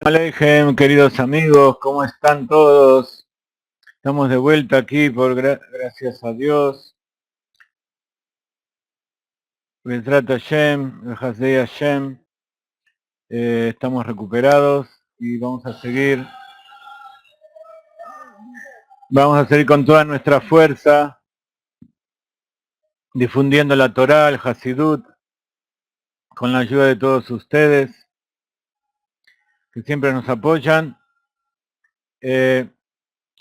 Alejem, queridos amigos, ¿cómo están todos? Estamos de vuelta aquí por gracias a Dios. Bezrat Hashem, Hasdei Hashem. Estamos recuperados y vamos a seguir con toda nuestra fuerza, difundiendo la Torá, el Hasidut, con la ayuda de todos ustedes, que siempre nos apoyan. Hoy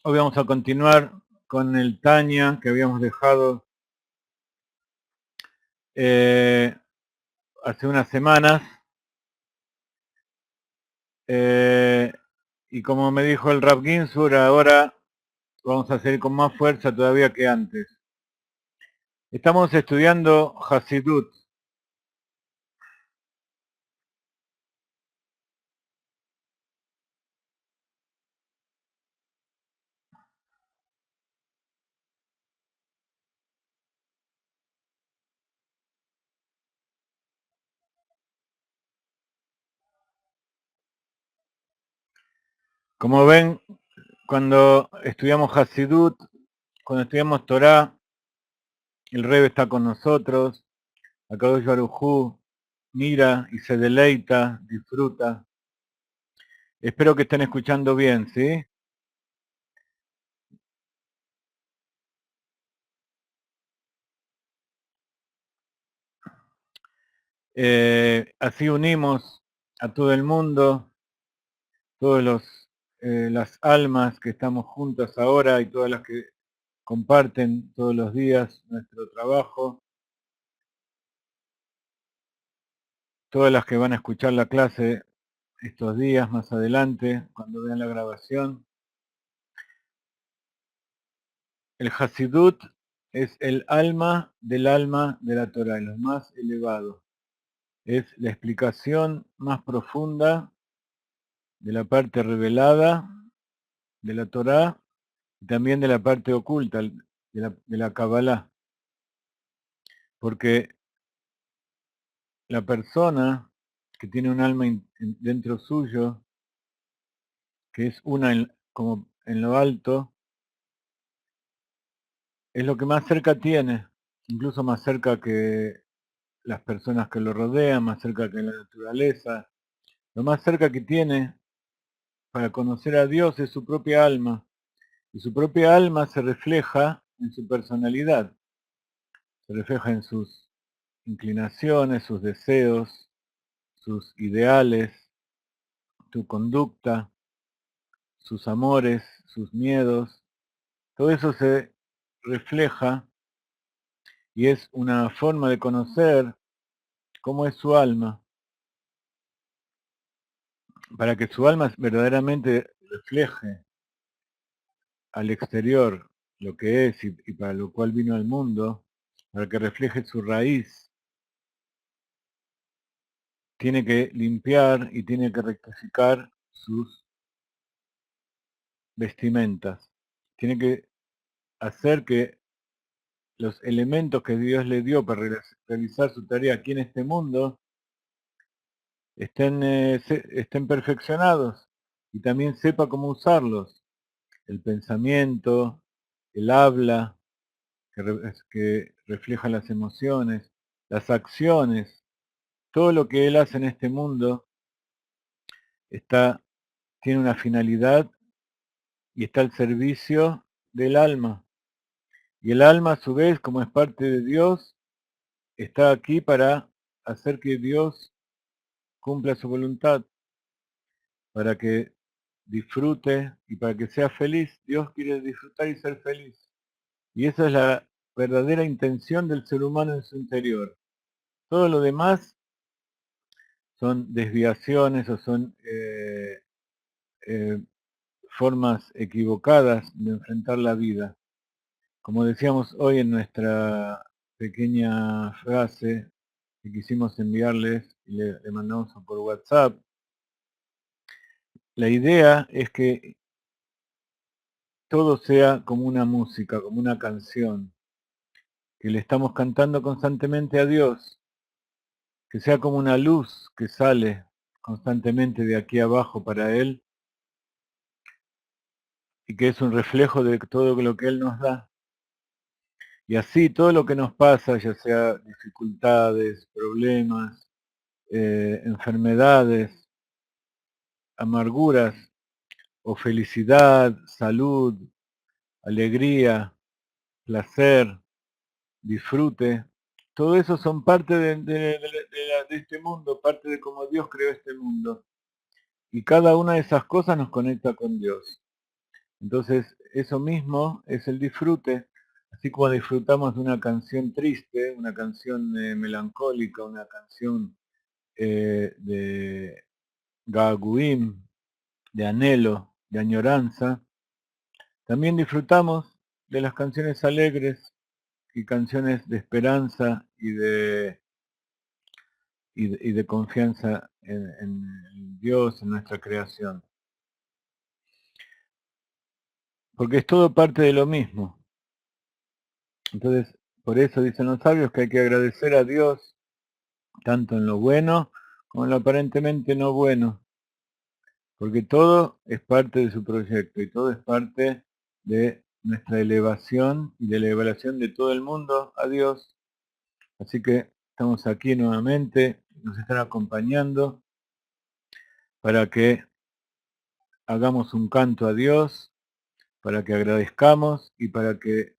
vamos a continuar con el Tanya que habíamos dejado hace unas semanas. Y como me dijo el Rav Ginsur, ahora vamos a seguir con más fuerza todavía que antes. Estamos estudiando Hasidut. Como ven, cuando estudiamos Hasidut, cuando estudiamos Torah, el Rebbe está con nosotros, Akadosh Baruj Hu mira y se deleita, disfruta. Espero que estén escuchando bien, ¿sí? Así unimos a todo el mundo, todos las almas que estamos juntas ahora y todas las que comparten todos los días nuestro trabajo, todas las que van a escuchar la clase estos días más adelante, cuando vean la grabación. El Hasidut es el alma de la Torah, lo más elevado. Es la explicación más profunda de la parte revelada de la Torah y también de la parte oculta, de la Kabbalah. Porque la persona que tiene un alma dentro suyo, que es una como en lo alto, es lo que más cerca tiene, incluso más cerca que las personas que lo rodean, más cerca que la naturaleza. Lo más cerca que tiene para conocer a Dios es su propia alma. Y su propia alma se refleja en su personalidad, se refleja en sus inclinaciones, sus deseos, sus ideales, su conducta, sus amores, sus miedos. Todo eso se refleja y es una forma de conocer cómo es su alma, para que su alma verdaderamente refleje al exterior lo que es y para lo cual vino al mundo, para que refleje su raíz, tiene que limpiar y tiene que rectificar sus vestimentas. Tiene que hacer que los elementos que Dios le dio para realizar su tarea aquí en este mundo estén perfeccionados y también sepa cómo usarlos. El pensamiento, el habla, que refleja las emociones, las acciones, todo lo que él hace en este mundo tiene una finalidad y está al servicio del alma. Y el alma, a su vez, como es parte de Dios, está aquí para hacer que Dios cumpla su voluntad, para que disfrute y para que sea feliz. Dios quiere disfrutar y ser feliz. Y esa es la verdadera intención del ser humano en su interior. Todo lo demás son desviaciones o son eh, formas equivocadas de enfrentar la vida. Como decíamos hoy en nuestra pequeña frase que quisimos enviarles y le mandamos por WhatsApp, la idea es que todo sea como una música, como una canción, que le estamos cantando constantemente a Dios, que sea como una luz que sale constantemente de aquí abajo para Él, y que es un reflejo de todo lo que Él nos da. Y así todo lo que nos pasa, ya sea dificultades, problemas, enfermedades, amarguras o felicidad, salud, alegría, placer, disfrute, todo eso son parte de este mundo, parte de cómo Dios creó este mundo. Y cada una de esas cosas nos conecta con Dios. Entonces, eso mismo es el disfrute, así como disfrutamos de una canción triste, una canción melancólica, una canción de gaguim, de anhelo, de añoranza, también disfrutamos de las canciones alegres y canciones de esperanza y de confianza en Dios, en nuestra creación. Porque es todo parte de lo mismo. Entonces, por eso dicen los sabios que hay que agradecer a Dios tanto en lo bueno como en lo aparentemente no bueno, porque todo es parte de su proyecto y todo es parte de nuestra elevación y de la elevación de todo el mundo a Dios. Así que estamos aquí nuevamente, nos están acompañando para que hagamos un canto a Dios, para que agradezcamos y para que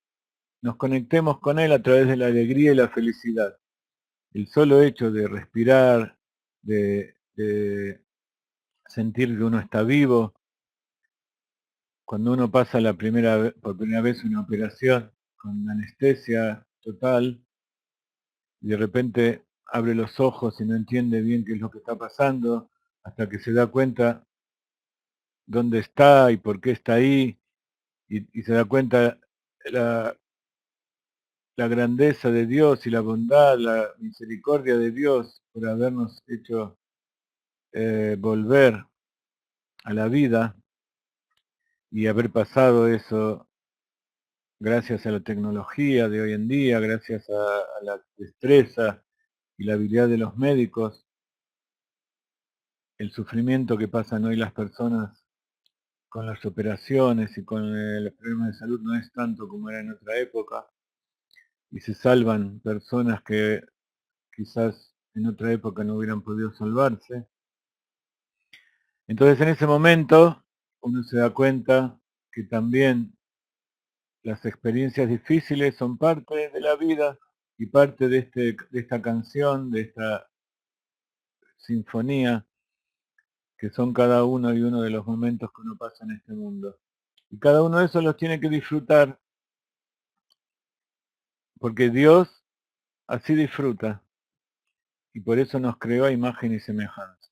nos conectemos con Él a través de la alegría y la felicidad. El solo hecho de respirar, de sentir que uno está vivo, cuando uno pasa por primera vez una operación con anestesia total, y de repente abre los ojos y no entiende bien qué es lo que está pasando, hasta que se da cuenta dónde está y por qué está ahí, y se da cuenta la, la grandeza de Dios y la bondad, la misericordia de Dios por habernos hecho volver a la vida y haber pasado eso gracias a la tecnología de hoy en día, gracias a la destreza y la habilidad de los médicos, el sufrimiento que pasan hoy las personas con las operaciones y con los problemas de salud no es tanto como era en otra época, y se salvan personas que quizás en otra época no hubieran podido salvarse. Entonces en ese momento uno se da cuenta que también las experiencias difíciles son parte de la vida y parte de esta canción, de esta sinfonía, que son cada uno y uno de los momentos que uno pasa en este mundo. Y cada uno de esos los tiene que disfrutar, porque Dios así disfruta, y por eso nos creó a imagen y semejanza.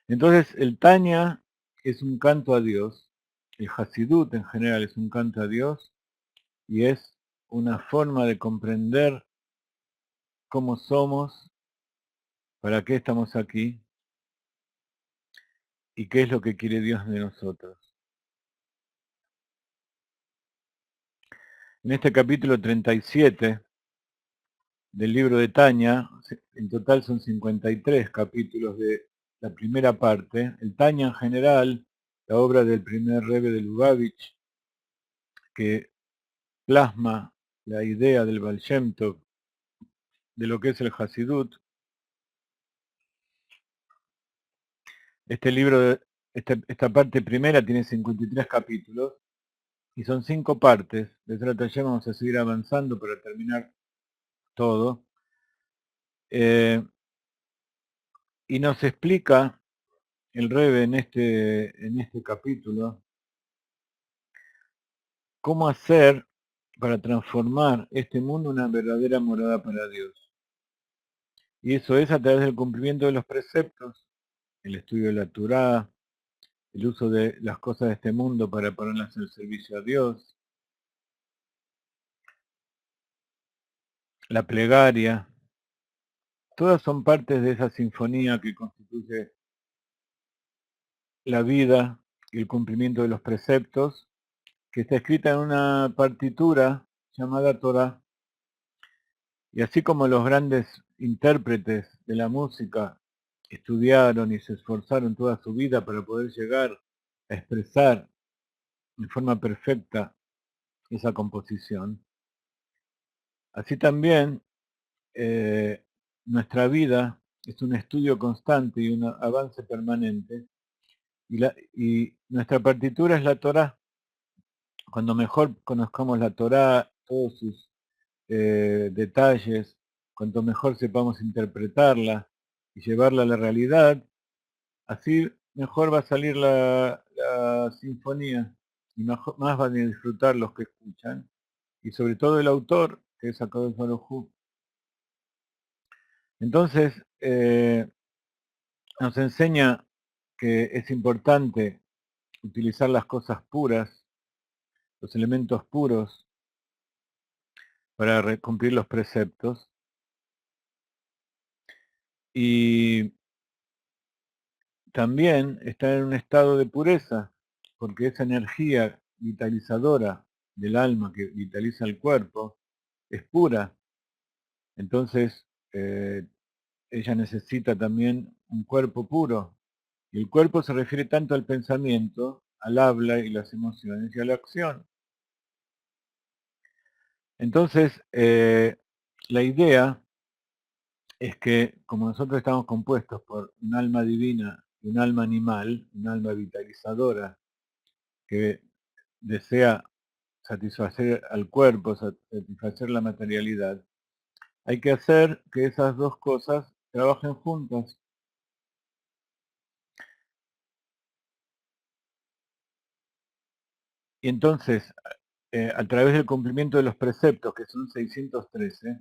Entonces el Tanya es un canto a Dios, el Hasidut en general es un canto a Dios, y es una forma de comprender cómo somos, para qué estamos aquí y qué es lo que quiere Dios de nosotros. En este capítulo 37 del libro de Tanya, en total son 53 capítulos de la primera parte, el Tanya en general, la obra del primer Rebbe de Lubavitch, que plasma la idea del Baal Shem Tov, de lo que es el Hasidut. Este libro, esta parte primera tiene 53 capítulos y son 5 partes. De trata ya vamos a seguir avanzando para terminar todo. Y nos explica el Rebbe en este capítulo cómo hacer para transformar este mundo en una verdadera morada para Dios. Y eso es a través del cumplimiento de los preceptos, el estudio de la Torá, el uso de las cosas de este mundo para ponerlas al servicio a Dios, la plegaria, todas son partes de esa sinfonía que constituye la vida y el cumplimiento de los preceptos, que está escrita en una partitura llamada Torá. Y así como los grandes intérpretes de la música estudiaron y se esforzaron toda su vida para poder llegar a expresar de forma perfecta esa composición. Así también nuestra vida es un estudio constante y un avance permanente, y nuestra partitura es la Torá. Cuando mejor conozcamos la Torá, todos sus detalles, cuanto mejor sepamos interpretarla y llevarla a la realidad, así mejor va a salir la sinfonía y más van a disfrutar los que escuchan, y sobre todo el autor, que es Akadosh Baruj Hu. Entonces, nos enseña que es importante utilizar las cosas puras, los elementos puros, para cumplir los preceptos, y también estar en un estado de pureza, porque esa energía vitalizadora del alma que vitaliza el cuerpo es pura. Entonces, ella necesita también un cuerpo puro. Y el cuerpo se refiere tanto al pensamiento, al habla y las emociones y a la acción. Entonces, la idea es que como nosotros estamos compuestos por un alma divina y un alma animal, un alma vitalizadora que desea satisfacer al cuerpo, satisfacer la materialidad, hay que hacer que esas dos cosas trabajen juntas. Y entonces, a través del cumplimiento de los preceptos, que son 613,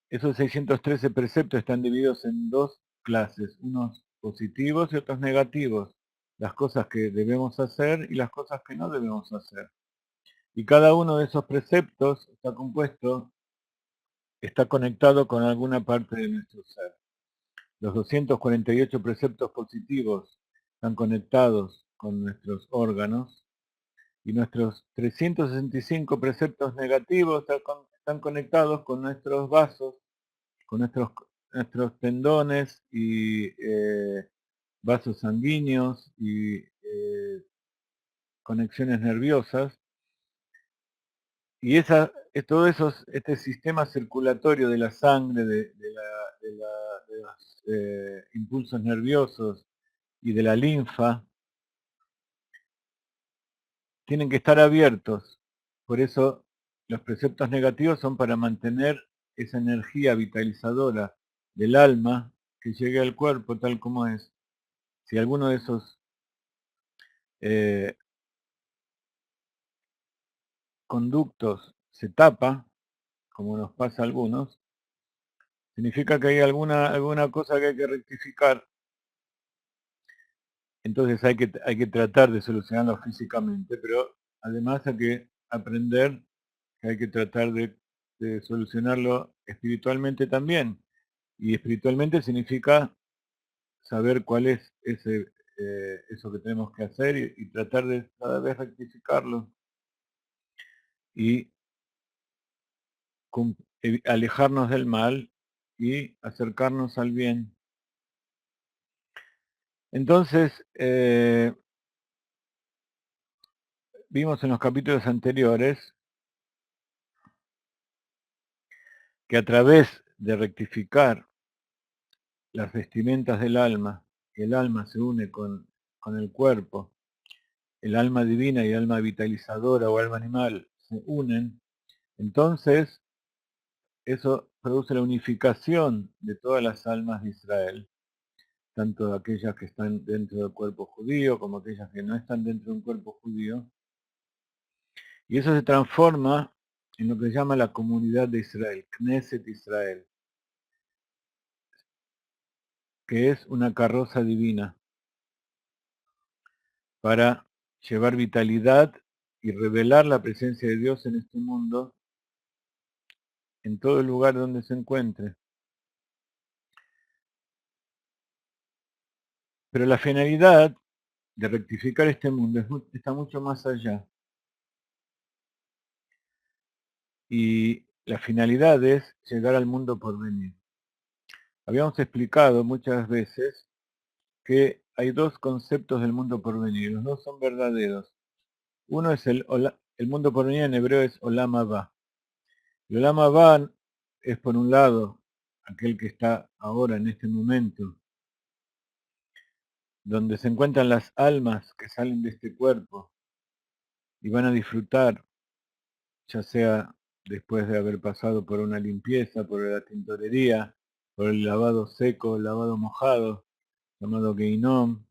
esos 613 preceptos están divididos en dos clases, unos positivos y otros negativos, las cosas que debemos hacer y las cosas que no debemos hacer. Y cada uno de esos preceptos está conectado con alguna parte de nuestro ser. Los 248 preceptos positivos están conectados con nuestros órganos, y nuestros 365 preceptos negativos están conectados con nuestros vasos, con nuestros tendones y vasos sanguíneos y conexiones nerviosas. Y todo eso, este sistema circulatorio de la sangre, de los impulsos nerviosos y de la linfa, tienen que estar abiertos. Por eso los preceptos negativos son para mantener esa energía vitalizadora del alma que llegue al cuerpo tal como es. Si alguno de esos eh, conductos se tapa, como nos pasa a algunos, significa que hay alguna cosa que hay que rectificar. Entonces hay que tratar de solucionarlo físicamente, pero además hay que aprender que hay que tratar de solucionarlo espiritualmente también. Y espiritualmente significa saber cuál es eso que tenemos que hacer, y tratar de cada vez rectificarlo y alejarnos del mal y acercarnos al bien. Entonces, vimos en los capítulos anteriores que a través de rectificar las vestimentas del alma, que el alma se une con el cuerpo, el alma divina y el alma vitalizadora o alma animal se unen, entonces eso produce la unificación de todas las almas de Israel, tanto aquellas que están dentro del cuerpo judío como aquellas que no están dentro de un cuerpo judío, y eso se transforma en lo que se llama la comunidad de Israel, Knesset Israel, que es una carroza divina para llevar vitalidad y revelar la presencia de Dios en este mundo, en todo el lugar donde se encuentre. Pero la finalidad de rectificar este mundo está mucho más allá. Y la finalidad es llegar al mundo por venir. Habíamos explicado muchas veces que hay dos conceptos del mundo por venir, los dos son verdaderos. Uno es el mundo por venir, en hebreo es Olam Haba. El Olam Haba es, por un lado, aquel que está ahora en este momento, donde se encuentran las almas que salen de este cuerpo y van a disfrutar, ya sea después de haber pasado por una limpieza, por la tintorería, por el lavado seco, el lavado mojado, llamado Geinom.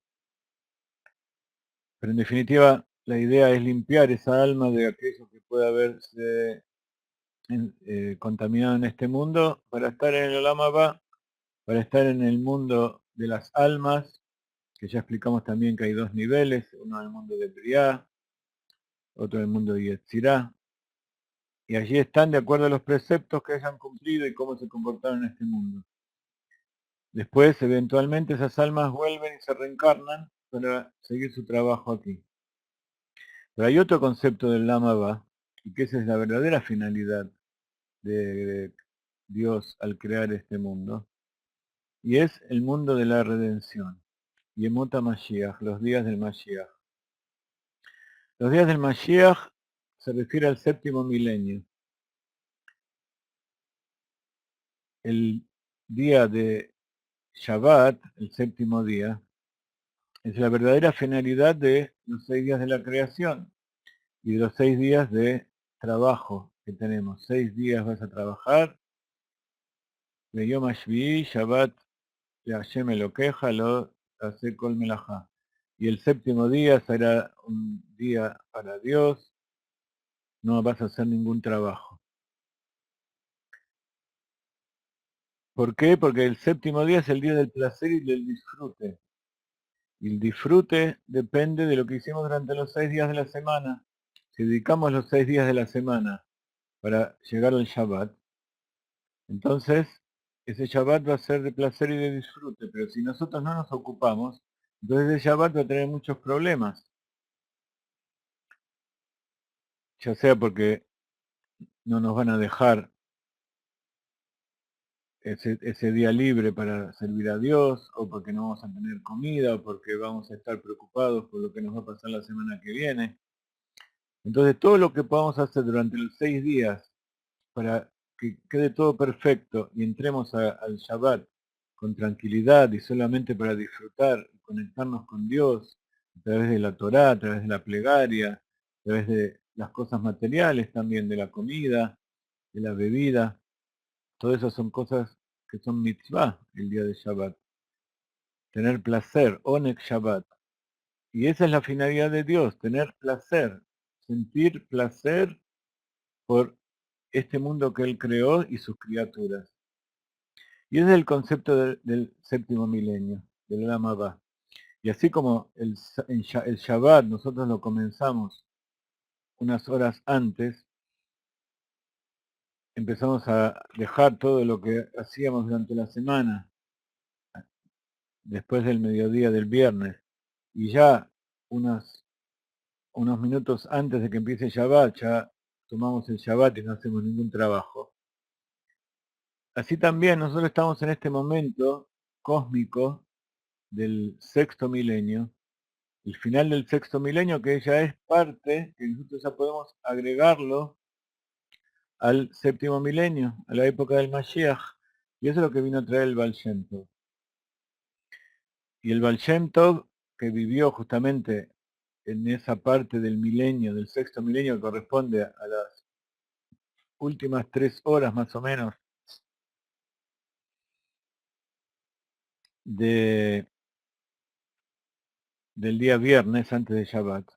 Pero en definitiva, la idea es limpiar esa alma de aquello que pueda haberse contaminado en este mundo para estar en el Olam Haba, para estar en el mundo de las almas, que ya explicamos también que hay dos niveles, uno en el mundo de Briá, otro en el mundo de Yetzirá, y allí están de acuerdo a los preceptos que hayan cumplido y cómo se comportaron en este mundo. Después, eventualmente, esas almas vuelven y se reencarnan para seguir su trabajo aquí. Pero hay otro concepto del Olam Haba, y que esa es la verdadera finalidad de Dios al crear este mundo, y es el mundo de la redención. Yemot HaMashiach, los días del Mashiach. Los días del Mashiach se refiere al séptimo milenio. El día de Shabbat, el séptimo día, es la verdadera finalidad de los 6 días de la creación y de los 6 días de trabajo que tenemos. 6 días vas a trabajar, de Yom HaShvi'i, Shabbat, de Hashem Elokeja, lo hace Kol Melajá. Y el séptimo día será un día para Dios, no vas a hacer ningún trabajo. ¿Por qué? Porque el séptimo día es el día del placer y del disfrute. Y el disfrute depende de lo que hicimos durante los 6 días de la semana. Si dedicamos los 6 días de la semana para llegar al Shabbat, entonces ese Shabbat va a ser de placer y de disfrute. Pero si nosotros no nos ocupamos, entonces el Shabbat va a tener muchos problemas. Ya sea porque no nos van a dejar ese día libre para servir a Dios, o porque no vamos a tener comida, o porque vamos a estar preocupados por lo que nos va a pasar la semana que viene. Entonces todo lo que podamos hacer durante los 6 días para que quede todo perfecto y entremos al Shabbat con tranquilidad y solamente para disfrutar y conectarnos con Dios a través de la Torá, a través de la plegaria, a través de las cosas materiales también, de la comida, de la bebida. Todas esas son cosas que son mitzvah el día de Shabbat. Tener placer, onek Shabbat. Y esa es la finalidad de Dios, tener placer, sentir placer por este mundo que Él creó y sus criaturas. Y ese es el concepto del séptimo milenio, del Olam Haba. Y así como el Shabbat nosotros lo comenzamos unas horas antes, empezamos a dejar todo lo que hacíamos durante la semana, después del mediodía del viernes, y ya unos minutos antes de que empiece el Shabbat, ya tomamos el Shabbat y no hacemos ningún trabajo. Así también nosotros estamos en este momento cósmico del sexto milenio, el final del sexto milenio, que ya es parte, que nosotros ya podemos agregarlo al séptimo milenio, a la época del Mashiach, y eso es lo que vino a traer el Baal Shem Tov. Y el Baal Shem Tov, que vivió justamente en esa parte del milenio, del sexto milenio, que corresponde a las últimas 3 horas más o menos del día viernes antes de Shabbat,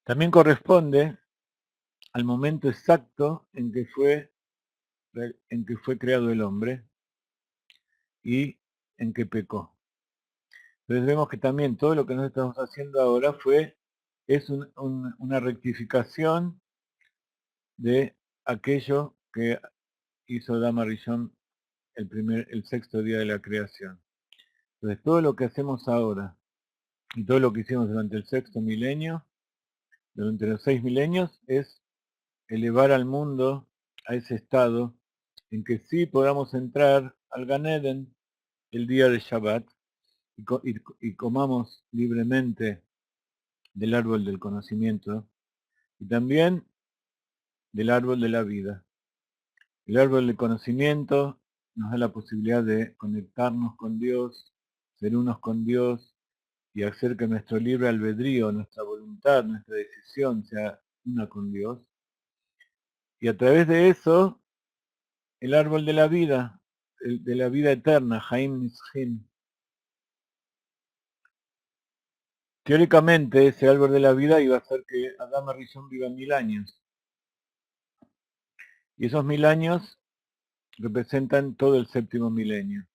también corresponde al momento exacto en que fue creado el hombre y en que pecó. Entonces vemos que también todo lo que nosotros estamos haciendo ahora es una rectificación de aquello que hizo Adam Rishon el sexto día de la creación. Entonces todo lo que hacemos ahora y todo lo que hicimos durante el sexto milenio, durante los 6 milenios, es elevar al mundo a ese estado en que sí podamos entrar al Gan Eden el día de Shabbat y comamos libremente del árbol del conocimiento y también del árbol de la vida. El árbol del conocimiento nos da la posibilidad de conectarnos con Dios, ser unos con Dios y hacer que nuestro libre albedrío, nuestra voluntad, nuestra decisión sea una con Dios. Y a través de eso, el árbol de la vida, de la vida eterna, Haim Nishim. Teóricamente, ese árbol de la vida iba a hacer que Adán Rishon viva 1000 años. Y esos 1000 años representan todo el séptimo milenio.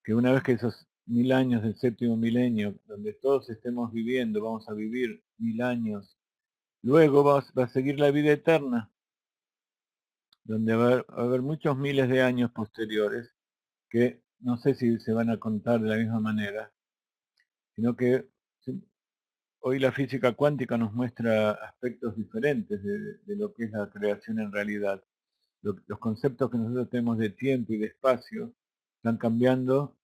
Que una vez que esos 1000 años del séptimo milenio, donde todos estemos viviendo, vamos a vivir 1000 años, luego va a seguir la vida eterna, donde va a haber muchos miles de años posteriores, que no sé si se van a contar de la misma manera, sino que hoy la física cuántica nos muestra aspectos diferentes de lo que es la creación en realidad. Los conceptos que nosotros tenemos de tiempo y de espacio están cambiando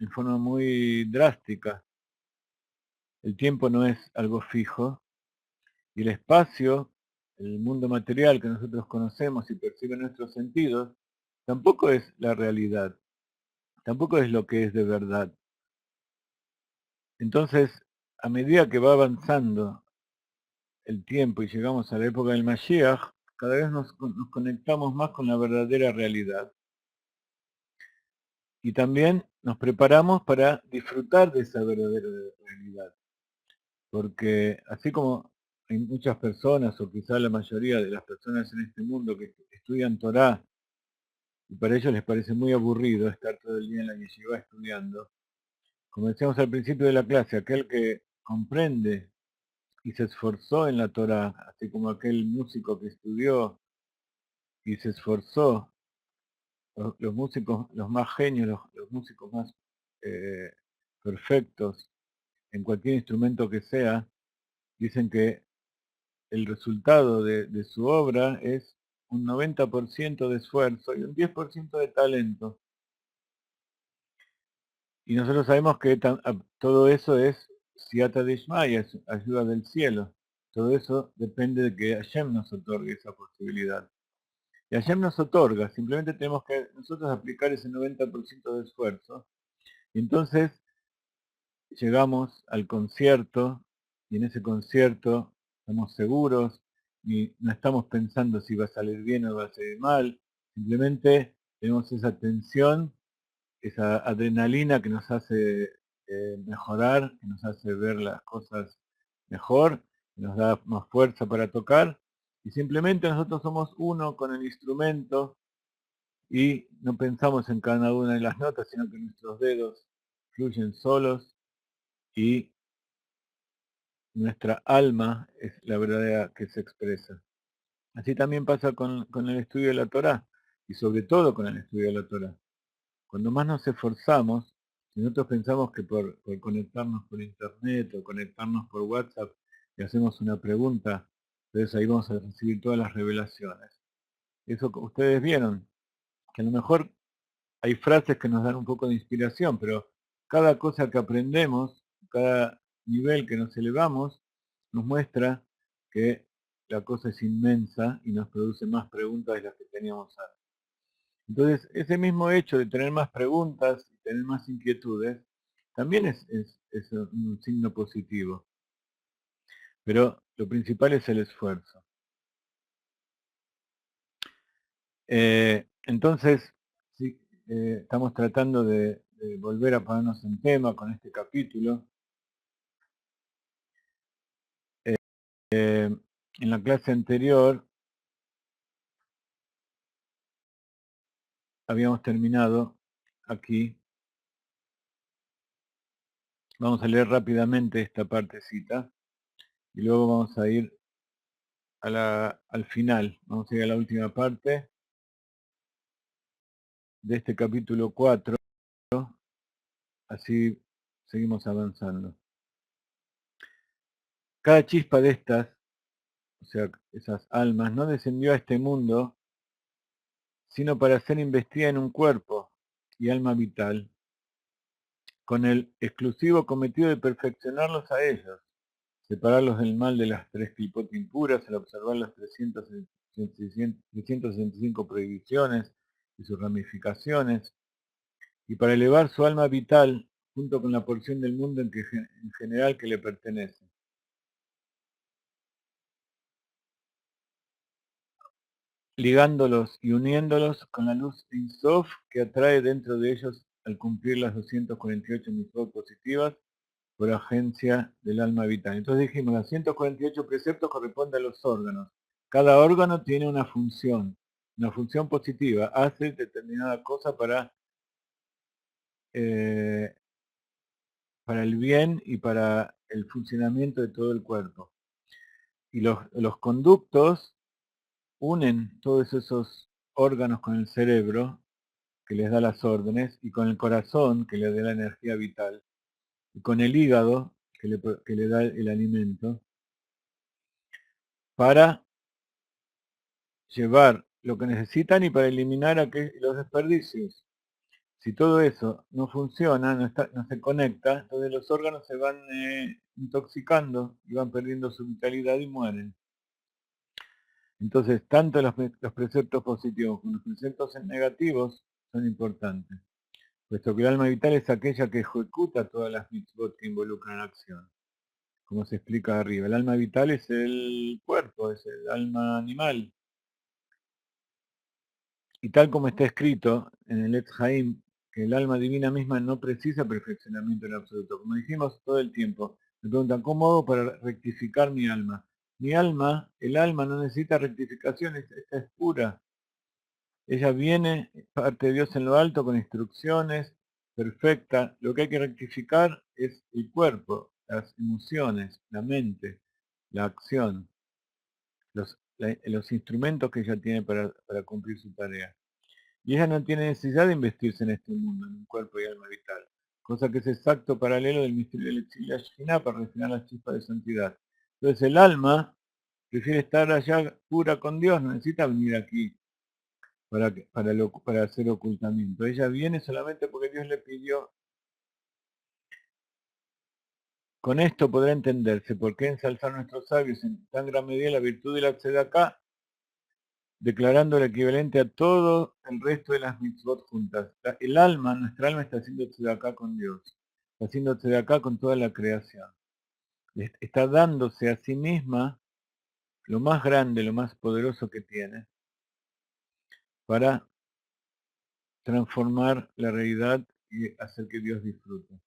en forma muy drástica. El tiempo no es algo fijo y el espacio, el mundo material que nosotros conocemos y perciben nuestros sentidos, tampoco es la realidad, tampoco es lo que es de verdad. Entonces, a medida que va avanzando el tiempo y llegamos a la época del Mashiach, cada vez nos conectamos más con la verdadera realidad. Y también nos preparamos para disfrutar de esa verdadera realidad. Porque así como hay muchas personas, o quizá la mayoría de las personas en este mundo que estudian Torah, y para ellos les parece muy aburrido estar todo el día en la yeshiva estudiando, como decíamos al principio de la clase, aquel que comprende y se esforzó en la Torah, así como aquel músico que estudió y se esforzó, los músicos, los más genios, los músicos más eh, perfectos en cualquier instrumento que sea, dicen que el resultado de su obra es un 90% de esfuerzo y un 10% de talento. Y nosotros sabemos que todo eso es Siata Dishmaya, es ayuda del cielo. Todo eso depende de que Hashem nos otorgue esa posibilidad. Y Hashem nos otorga, simplemente tenemos que nosotros aplicar ese 90% de esfuerzo. Y entonces llegamos al concierto y en ese concierto estamos seguros y no estamos pensando si va a salir bien o va a salir mal, simplemente tenemos esa tensión, esa adrenalina que nos hace mejorar, que nos hace ver las cosas mejor, que nos da más fuerza para tocar y simplemente nosotros somos uno con el instrumento y no pensamos en cada una de las notas, sino que nuestros dedos fluyen solos y nuestra alma es la verdadera que se expresa. Así también pasa con el estudio de la Torá, y sobre todo con el estudio de la Torá. Cuando más nos esforzamos, si nosotros pensamos que por conectarnos por internet o conectarnos por WhatsApp y hacemos una pregunta, entonces ahí vamos a recibir todas las revelaciones. Eso que ustedes vieron, que a lo mejor hay frases que nos dan un poco de inspiración, pero cada cosa que aprendemos, cada nivel que nos elevamos, nos muestra que la cosa es inmensa y nos produce más preguntas de las que teníamos antes. Entonces, ese mismo hecho de tener más preguntas y tener más inquietudes, también es un signo positivo. Pero lo principal es el esfuerzo. Entonces, sí, estamos tratando de volver a ponernos en tema con este capítulo. En la clase anterior habíamos terminado aquí. Vamos a leer rápidamente esta partecita y luego vamos a ir al final. Vamos a ir a la última parte de este capítulo 4. Así seguimos avanzando. Cada chispa de estas, o sea, esas almas, no descendió a este mundo sino para ser investida en un cuerpo y alma vital, con el exclusivo cometido de perfeccionarlos a ellos, separarlos del mal de las tres clipot impuras al observar las 365 prohibiciones y sus ramificaciones, y para elevar su alma vital junto con la porción del mundo en general que le pertenece, ligándolos y uniéndolos con la luz Ein Sof que atrae dentro de ellos al cumplir las 248 mitzvot positivas por agencia del alma vital. Entonces dijimos, los 148 preceptos corresponden a los órganos. Cada órgano tiene una función positiva, hace determinada cosa para el bien y para el funcionamiento de todo el cuerpo. Y los conductos unen todos esos órganos con el cerebro, que les da las órdenes, y con el corazón, que le da la energía vital, y con el hígado, que le da el alimento, para llevar lo que necesitan y para eliminar los desperdicios. Si todo eso no funciona, no se conecta, entonces los órganos se van intoxicando y van perdiendo su vitalidad y mueren. Entonces, tanto los preceptos positivos como los preceptos negativos son importantes, puesto que el alma vital es aquella que ejecuta todas las mitzvot que involucran acción, como se explica arriba. El alma vital es el cuerpo, es el alma animal. Y tal como está escrito en el Etz Haim, que el alma divina misma no precisa perfeccionamiento en absoluto. Como dijimos todo el tiempo, me preguntan, ¿cómo hago para rectificar mi alma? Mi alma, el alma no necesita rectificación, esta es pura. Ella viene, parte de Dios en lo alto, con instrucciones, perfecta. Lo que hay que rectificar es el cuerpo, las emociones, la mente, la acción, los instrumentos que ella tiene para cumplir su tarea. Y ella no tiene necesidad de investirse en este mundo, en un cuerpo y alma vital, cosa que es exacto paralelo del misterio del exilio de Shekhinah para refinar las chispas de santidad. Entonces el alma prefiere estar allá pura con Dios, no necesita venir aquí para hacer ocultamiento. Ella viene solamente porque Dios le pidió. Con esto podrá entenderse por qué ensalzar nuestros sabios en tan gran medida la virtud de la tzedakah, declarando el equivalente a todo el resto de las mitzvot juntas. El alma, nuestra alma está haciendo tzedakah con Dios, está haciendo tzedakah con toda la creación. Está dándose a sí misma lo más grande, lo más poderoso que tiene, para transformar la realidad y hacer que Dios disfrute.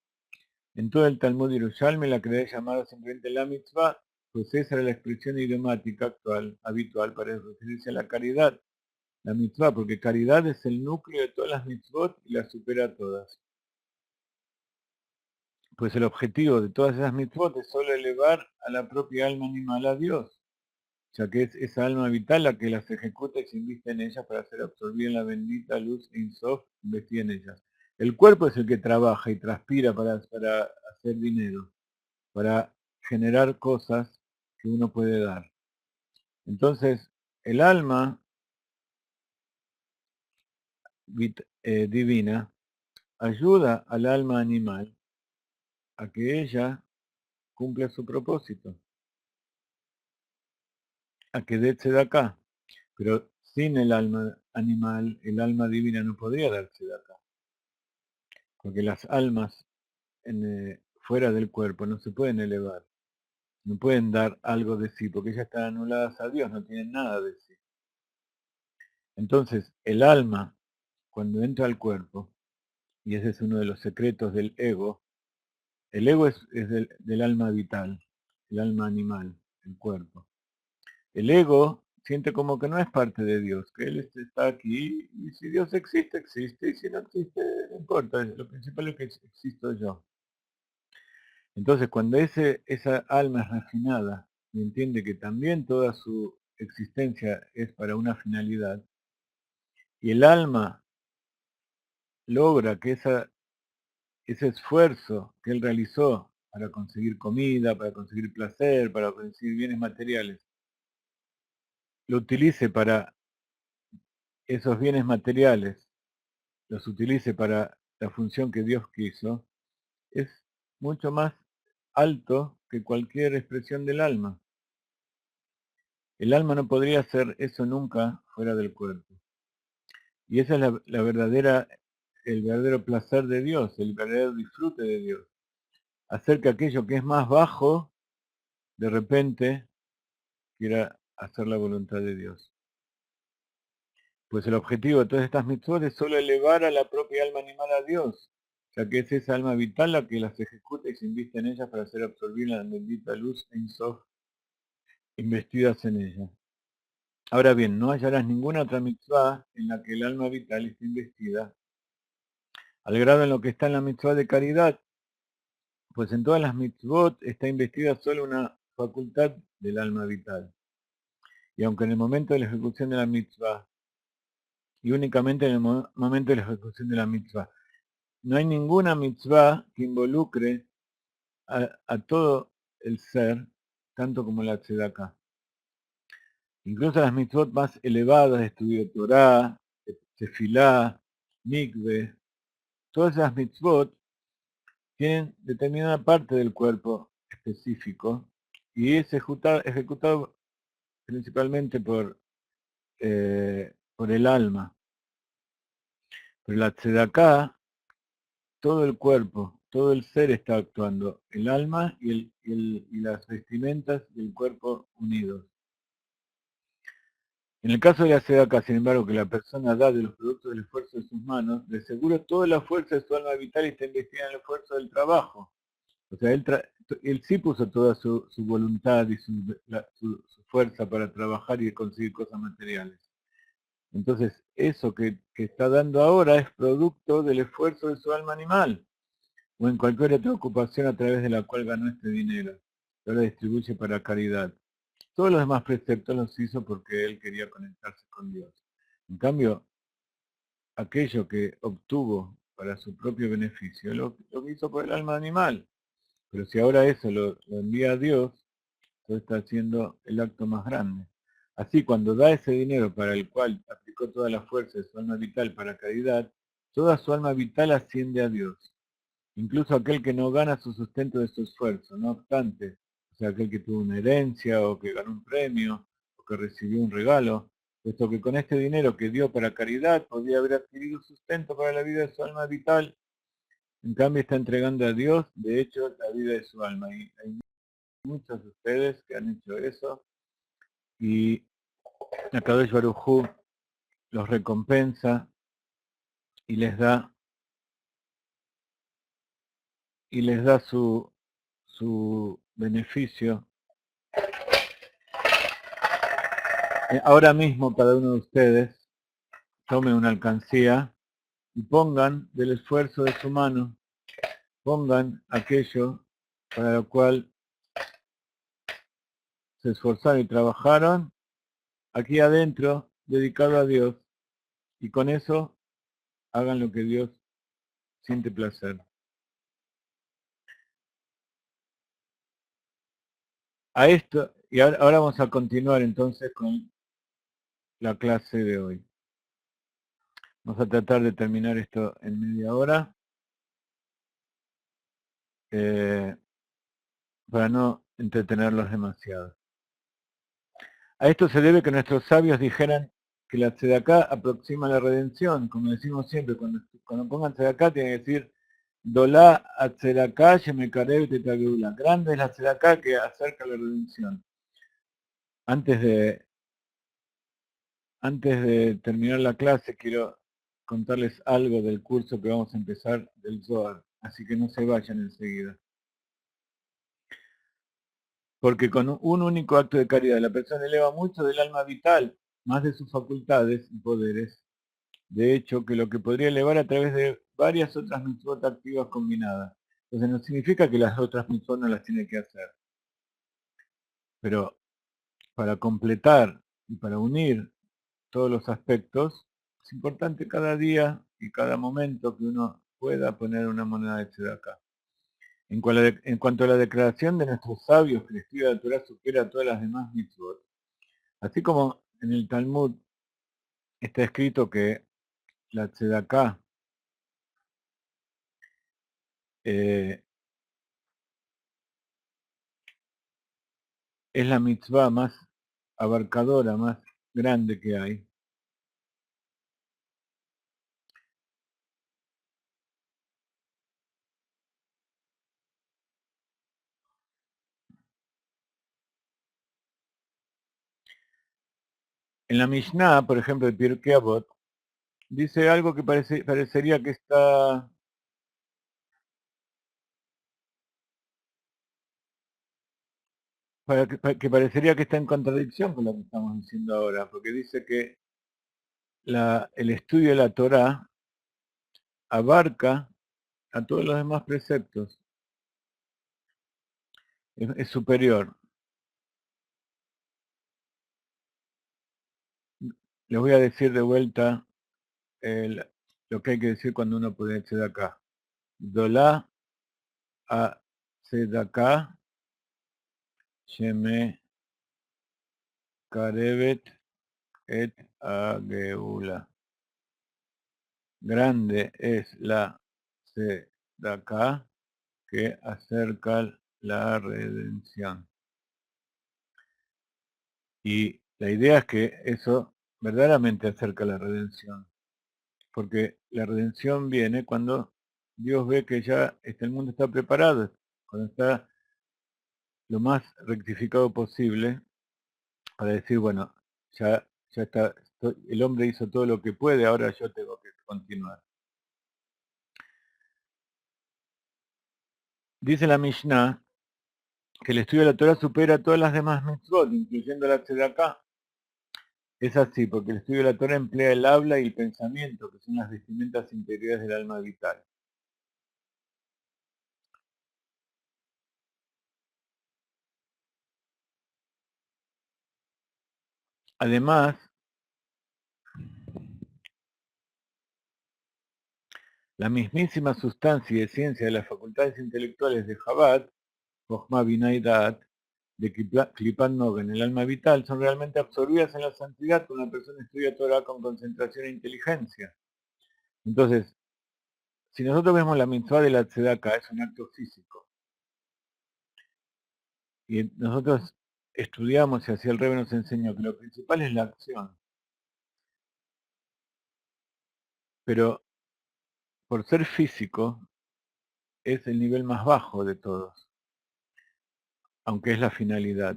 En todo el Talmud Yerushalmi la creación es llamada simplemente la mitzvah, pues esa era la expresión idiomática habitual para referirse a la caridad, la mitzvah, porque caridad es el núcleo de todas las mitzvot y las supera a todas. Pues el objetivo de todas esas mitzvot es solo elevar a la propia alma animal a Dios, ya que es esa alma vital la que las ejecuta y se inviste en ellas para hacer absorbida en la bendita luz Ein Sof investida en ellas. El cuerpo es el que trabaja y transpira para hacer dinero, para generar cosas que uno puede dar. Entonces, el alma divina ayuda al alma animal a que ella cumpla su propósito, a que dé acá. Pero sin el alma animal, el alma divina no podría darse de acá, porque las almas fuera del cuerpo no se pueden elevar, no pueden dar algo de sí, porque ellas están anuladas a Dios, no tienen nada de sí. Entonces, el alma, cuando entra al cuerpo, y ese es uno de los secretos del ego, el ego es del alma vital, el alma animal, el cuerpo. El ego siente como que no es parte de Dios, que Él está aquí, y si Dios existe, existe, y si no existe, no importa, lo principal es que existo yo. Entonces, cuando esa alma es refinada y entiende que también toda su existencia es para una finalidad, y el alma logra que ese esfuerzo que él realizó para conseguir comida, para conseguir placer, para conseguir bienes materiales, lo utilice para esos bienes materiales los utilice para la función que Dios quiso, es mucho más alto que cualquier expresión del alma. El alma no podría hacer eso nunca fuera del cuerpo. Y esa es el verdadero placer de Dios, el verdadero disfrute de Dios. Hacer que aquello que es más bajo, de repente, quiera hacer la voluntad de Dios. Pues el objetivo de todas estas mitzvot es solo elevar a la propia alma animal a Dios, ya que es esa alma vital la que las ejecuta y se inviste en ellas para hacer absorbir la bendita luz Ein Sof investidas en ella. Ahora bien, no hallarás ninguna otra mitzvah en la que el alma vital esté investida, al grado en lo que está en la mitzvah de caridad, pues en todas las mitzvot está investida solo una facultad del alma vital. Y aunque en el momento de la ejecución de la mitzvah, y únicamente en el momento de la ejecución de la mitzvah, no hay ninguna mitzvah que involucre a todo el ser, tanto como la tzedakah. Incluso las mitzvot más elevadas de estudio de Torah, tefilá, mikve, todas esas mitzvot tienen determinada parte del cuerpo específico y es ejecutado principalmente por el alma. Pero la tzedakah, todo el cuerpo, todo el ser está actuando, el alma y las vestimentas del cuerpo unidos. En el caso de la tzedakah, sin embargo, que la persona da de los productos del esfuerzo de sus manos, de seguro toda la fuerza de su alma vital está investida en el esfuerzo del trabajo. O sea, él sí puso toda su voluntad y su fuerza para trabajar y conseguir cosas materiales. Entonces, eso que está dando ahora es producto del esfuerzo de su alma animal, o en cualquier otra ocupación a través de la cual ganó este dinero, que ahora distribuye para caridad. Todos los demás preceptos los hizo porque él quería conectarse con Dios. En cambio, aquello que obtuvo para su propio beneficio, lo hizo por el alma animal. Pero si ahora eso lo envía a Dios, entonces está haciendo el acto más grande. Así, cuando da ese dinero para el cual aplicó toda la fuerza de su alma vital para caridad, toda su alma vital asciende a Dios. Incluso aquel que no gana su sustento de su esfuerzo, no obstante, o sea, aquel que tuvo una herencia o que ganó un premio o que recibió un regalo, puesto que con este dinero que dio para caridad podía haber adquirido sustento para la vida de su alma vital, en cambio está entregando a Dios, de hecho, la vida de su alma. Y hay muchos de ustedes que han hecho eso y Akadosh Baruj Hu los recompensa y les da su beneficio. Ahora mismo cada uno de ustedes tome una alcancía y pongan del esfuerzo de su mano, pongan aquello para lo cual se esforzaron y trabajaron aquí adentro, dedicado a Dios, y con eso hagan lo que Dios siente placer. A esto, y ahora vamos a continuar entonces con la clase de hoy. Vamos a tratar de terminar esto en media hora, para no entretenerlos demasiado. A esto se debe que nuestros sabios dijeran que la tzedaká aproxima la redención, como decimos siempre, cuando pongan tzedaká tienen que decir Dolá a tzedaká shemekarev tetageula. Grande es la tzedaká que acerca la redención. Antes de terminar la clase quiero contarles algo del curso que vamos a empezar del Zohar, así que no se vayan enseguida. Porque con un único acto de caridad la persona eleva mucho del alma vital, más de sus facultades y poderes, de hecho, que lo que podría elevar a través de varias otras mitzvot activas combinadas. Entonces no significa que las otras mitzvot no las tiene que hacer, pero para completar y para unir todos los aspectos, es importante cada día y cada momento que uno pueda poner una moneda de tzedakah. En cuanto a la declaración de nuestros sabios que el estudio de la Torah supera a todas las demás mitzvot, así como en el Talmud está escrito que la tzedaká es la mitzvah más abarcadora, más grande que hay. En la Mishnah, por ejemplo, de Pirkei Avot, dice algo que parecería que está que parecería que está en contradicción con lo que estamos diciendo ahora, porque dice que el estudio de la Torá abarca a todos los demás preceptos, es superior. Les voy a decir de vuelta lo que hay que decir cuando uno puede acá. Dolá a Sedaká Sheme Karevet et Ageula. Grande es la Sedaká que acerca la redención. Y la idea es que eso verdaderamente acerca la redención. Porque la redención viene cuando Dios ve que ya el mundo está preparado, cuando está lo más rectificado posible para decir, bueno, ya está, el hombre hizo todo lo que puede, ahora yo tengo que continuar. Dice la Mishnah que el estudio de la Torah supera todas las demás mitzvot, incluyendo la tzedakah. Es así, porque el estudio de la Torah emplea el habla y el pensamiento, que son las vestimentas interiores del alma vital. Además, la mismísima sustancia y esencia de las facultades intelectuales de Chabad, Chochmah, Binah y Da'at, de Klipat Noga en el alma vital, son realmente absorbidas en la santidad cuando una persona estudia Torah con concentración e inteligencia. Entonces, si nosotros vemos la mitzvah de la tzedakah, es un acto físico, y nosotros estudiamos y así el Rebbe nos enseñó que lo principal es la acción, pero por ser físico es el nivel más bajo de todos, aunque es la finalidad.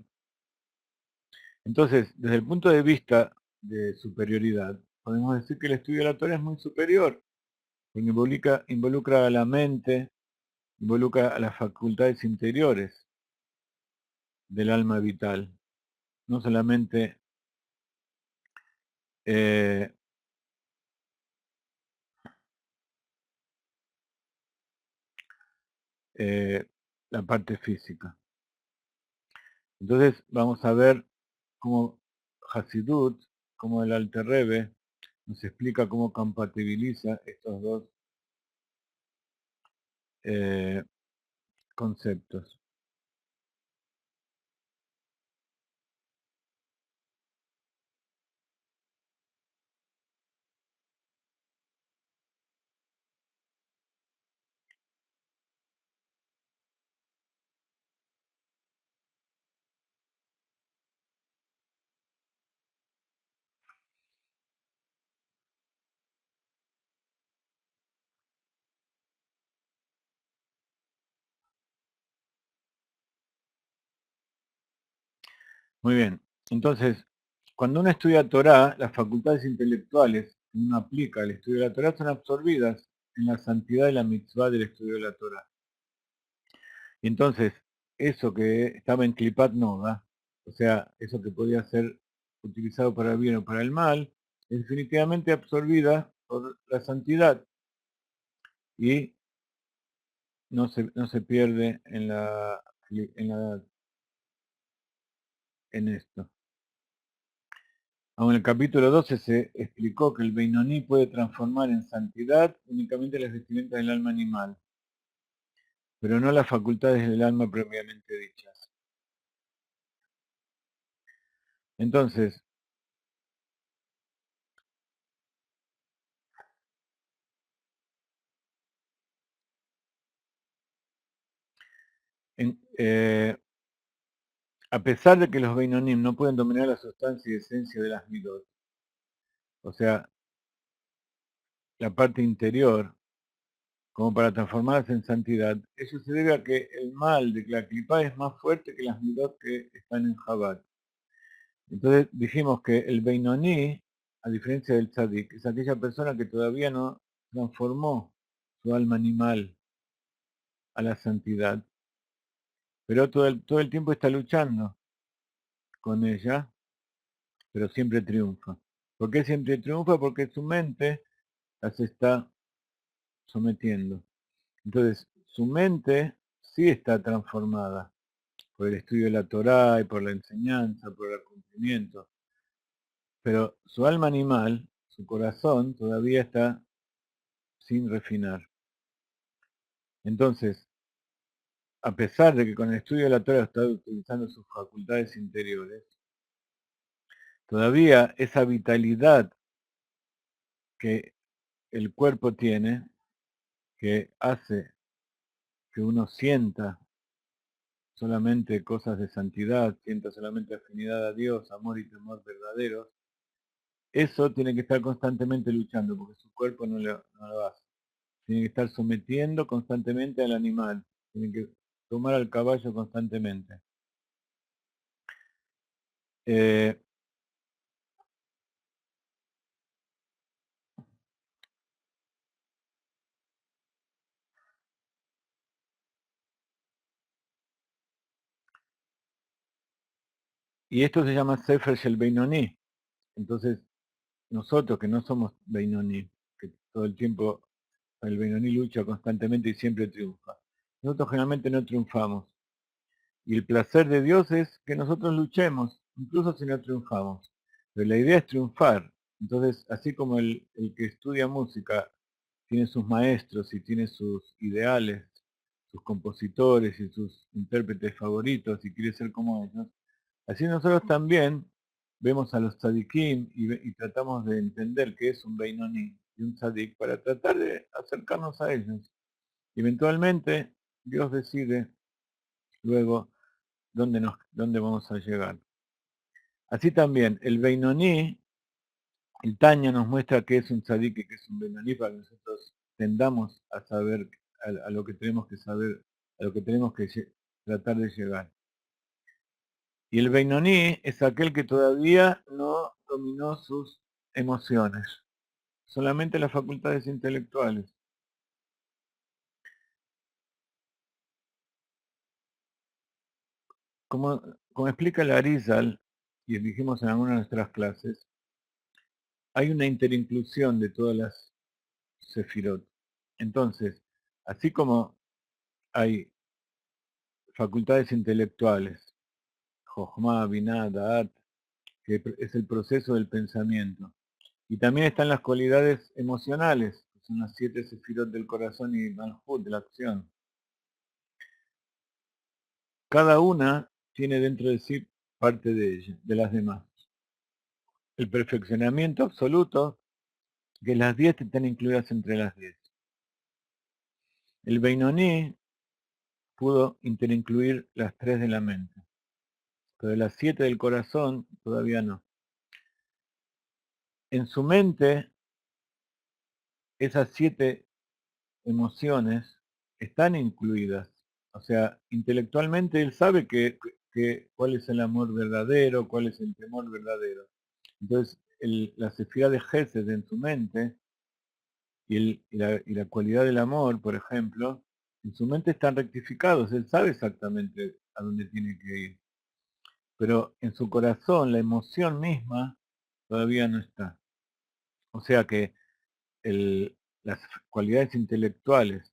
Entonces, desde el punto de vista de superioridad, podemos decir que el estudio de la Torah es muy superior, porque involucra a la mente, involucra a las facultades interiores del alma vital, no solamente eh, eh, la parte física. Entonces vamos a ver cómo Hasidut, cómo el Alter Rebbe nos explica cómo compatibiliza estos dos eh, conceptos. Muy bien, entonces, cuando uno estudia Torah, las facultades intelectuales que uno aplica al estudio de la Torah son absorbidas en la santidad de la mitzvah del estudio de la Torah. Y entonces, eso que estaba en Klipat Noga, o sea, eso que podía ser utilizado para el bien o para el mal, es definitivamente absorbida por la santidad y no se pierde en esto. Aún en el capítulo 12 se explicó que el Beinoní puede transformar en santidad únicamente las vestimentas del alma animal, pero no las facultades del alma propiamente dichas. Entonces, A pesar de que los Beinonim no pueden dominar la sustancia y esencia de las midot, o sea, la parte interior, como para transformarlas en santidad, eso se debe a que el mal de la clipa es más fuerte que las midot que están en Jabat. Entonces dijimos que el Beinoní, a diferencia del Tzadik, es aquella persona que todavía no transformó su alma animal a la santidad, pero todo el tiempo está luchando con ella, pero siempre triunfa. ¿Por qué siempre triunfa? Porque su mente las está sometiendo. Entonces, su mente sí está transformada por el estudio de la Torá y por la enseñanza, por el cumplimiento, pero su alma animal, su corazón, todavía está sin refinar. Entonces, a pesar de que con el estudio de la Torah está utilizando sus facultades interiores, todavía esa vitalidad que el cuerpo tiene, que hace que uno sienta solamente cosas de santidad, sienta solamente afinidad a Dios, amor y temor verdaderos, eso tiene que estar constantemente luchando, porque su cuerpo no lo hace. Tiene que estar sometiendo constantemente al animal, tiene que tomar al caballo constantemente. Eh, y esto se llama Sefer Shel Beinoni. Entonces, nosotros que no somos Beinoni, que todo el tiempo el Beinoni lucha constantemente y siempre triunfa, nosotros generalmente no triunfamos. Y el placer de Dios es que nosotros luchemos, incluso si no triunfamos. Pero la idea es triunfar. Entonces, así como el que estudia música tiene sus maestros y tiene sus ideales, sus compositores y sus intérpretes favoritos y quiere ser como ellos, así nosotros también vemos a los tzadikim y tratamos de entender qué es un Beinoni y un tzadik para tratar de acercarnos a ellos. Y eventualmente Dios decide luego dónde vamos a llegar. Así también, el Beinoní, el Taña nos muestra qué es un tzadik y qué es un Beinoní para que nosotros tendamos a saber a lo que tenemos que saber, a lo que tenemos que tratar de llegar. Y el Beinoní es aquel que todavía no dominó sus emociones, solamente las facultades intelectuales. Como, como explica el Arizal, y dijimos en alguna de nuestras clases, hay una interinclusión de todas las sefirot. Entonces, así como hay facultades intelectuales, Jochma, Binah, Da'at, que es el proceso del pensamiento, y también están las cualidades emocionales, que son las 7 sefirot del corazón y Malhut, de la acción. Cada una tiene dentro de sí parte de ella, de las demás. El perfeccionamiento absoluto, que las 10 están incluidas entre las 10. El Beinoní pudo interincluir las 3 de la mente, pero de las 7 del corazón todavía no. En su mente, esas 7 emociones están incluidas. O sea, intelectualmente él sabe cuál es el amor verdadero, cuál es el temor verdadero. Entonces, la sefirá de Gesed en su mente y la cualidad del amor, por ejemplo, en su mente están rectificados. Él sabe exactamente a dónde tiene que ir. Pero en su corazón, la emoción misma todavía no está. O sea que las cualidades intelectuales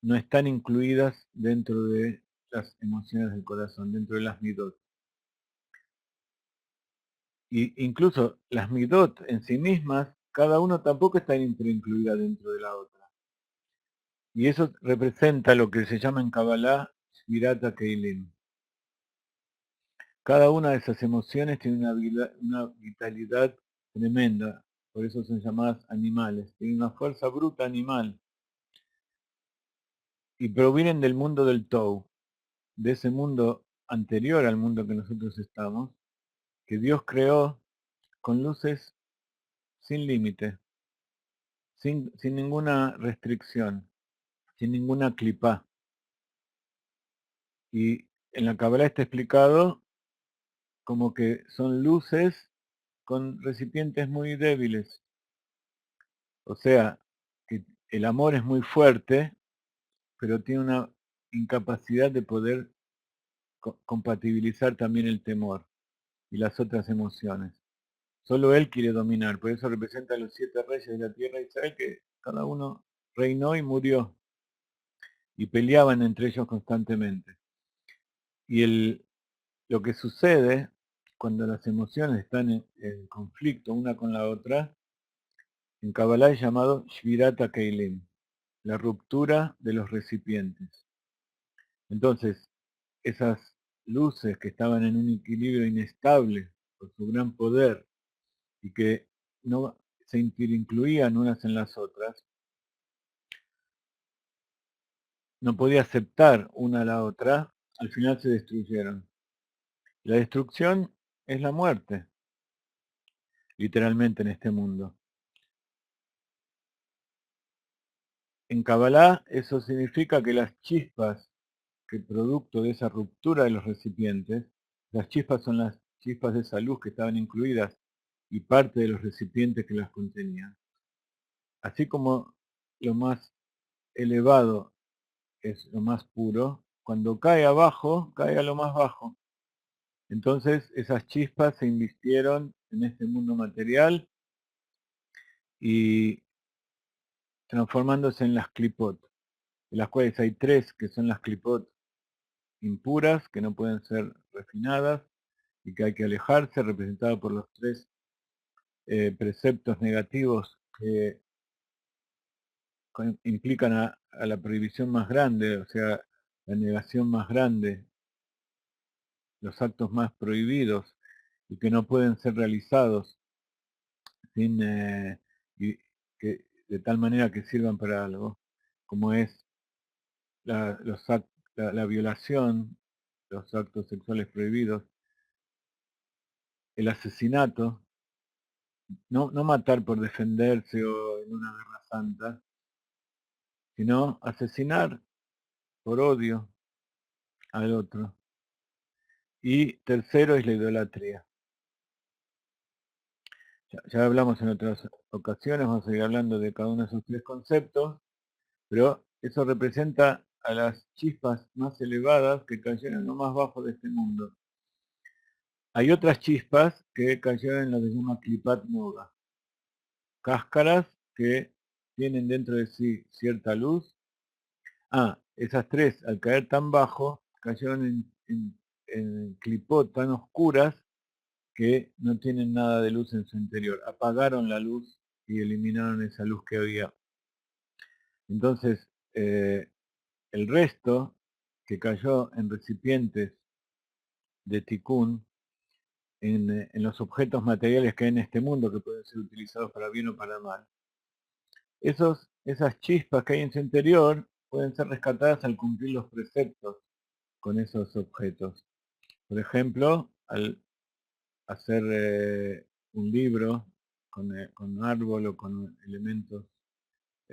no están incluidas dentro de las emociones del corazón, dentro de las midot. Y incluso las midot en sí mismas, cada uno tampoco está incluida dentro de la otra. Y eso representa lo que se llama en Kabbalah Shvirata Keilim. Cada una de esas emociones tiene una vitalidad tremenda, por eso son llamadas animales. Tiene una fuerza bruta animal. y provienen del mundo del Tou, de ese mundo anterior al mundo que nosotros estamos, que Dios creó con luces sin límite, sin ninguna restricción, sin ninguna clipá. Y en la Kabbalah está explicado como que son luces con recipientes muy débiles. O sea, que el amor es muy fuerte, pero tiene una incapacidad de poder compatibilizar también el temor y las otras emociones. Solo él quiere dominar, por eso representa a los 7 reyes de la tierra de Israel, que cada uno reinó y murió, y peleaban entre ellos constantemente. Y lo que sucede cuando las emociones están en conflicto una con la otra, en Kabbalah es llamado Shvirata Keilim, la ruptura de los recipientes. Entonces, esas luces que estaban en un equilibrio inestable por su gran poder y que no se incluían unas en las otras, no podía aceptar una a la otra, al final se destruyeron. La destrucción es la muerte, literalmente en este mundo. En Kabbalah eso significa que las chispas que producto de esa ruptura de los recipientes, las chispas son las chispas de esa luz que estaban incluidas y parte de los recipientes que las contenían. Así como lo más elevado es lo más puro, cuando cae abajo, cae a lo más bajo. Entonces esas chispas se invirtieron en este mundo material y transformándose en las clipot, de las cuales hay 3 que son las clipot impuras, que no pueden ser refinadas y que hay que alejarse, representado por los 3 preceptos negativos que implican a la prohibición más grande, o sea, la negación más grande, los actos más prohibidos y que no pueden ser realizados sin de tal manera que sirvan para algo, como es la violación, los actos sexuales prohibidos, el asesinato, no matar por defenderse o en una guerra santa, sino asesinar por odio al otro. Y tercero es la idolatría. Ya hablamos en otras ocasiones, vamos a seguir hablando de cada uno de esos 3 conceptos, pero eso representa a las chispas más elevadas que cayeron en lo más bajo de este mundo. Hay otras chispas que cayeron en lo que se llama Klipat Noga, cáscaras que tienen dentro de sí cierta luz. Esas 3 al caer tan bajo cayeron en clipot tan oscuras que no tienen nada de luz en su interior. Apagaron la luz y eliminaron esa luz que había. Entonces, el resto que cayó en recipientes de tikkun, en los objetos materiales que hay en este mundo, que pueden ser utilizados para bien o para mal, esas chispas que hay en su interior pueden ser rescatadas al cumplir los preceptos con esos objetos. Por ejemplo, al hacer un libro con árbol o con elementos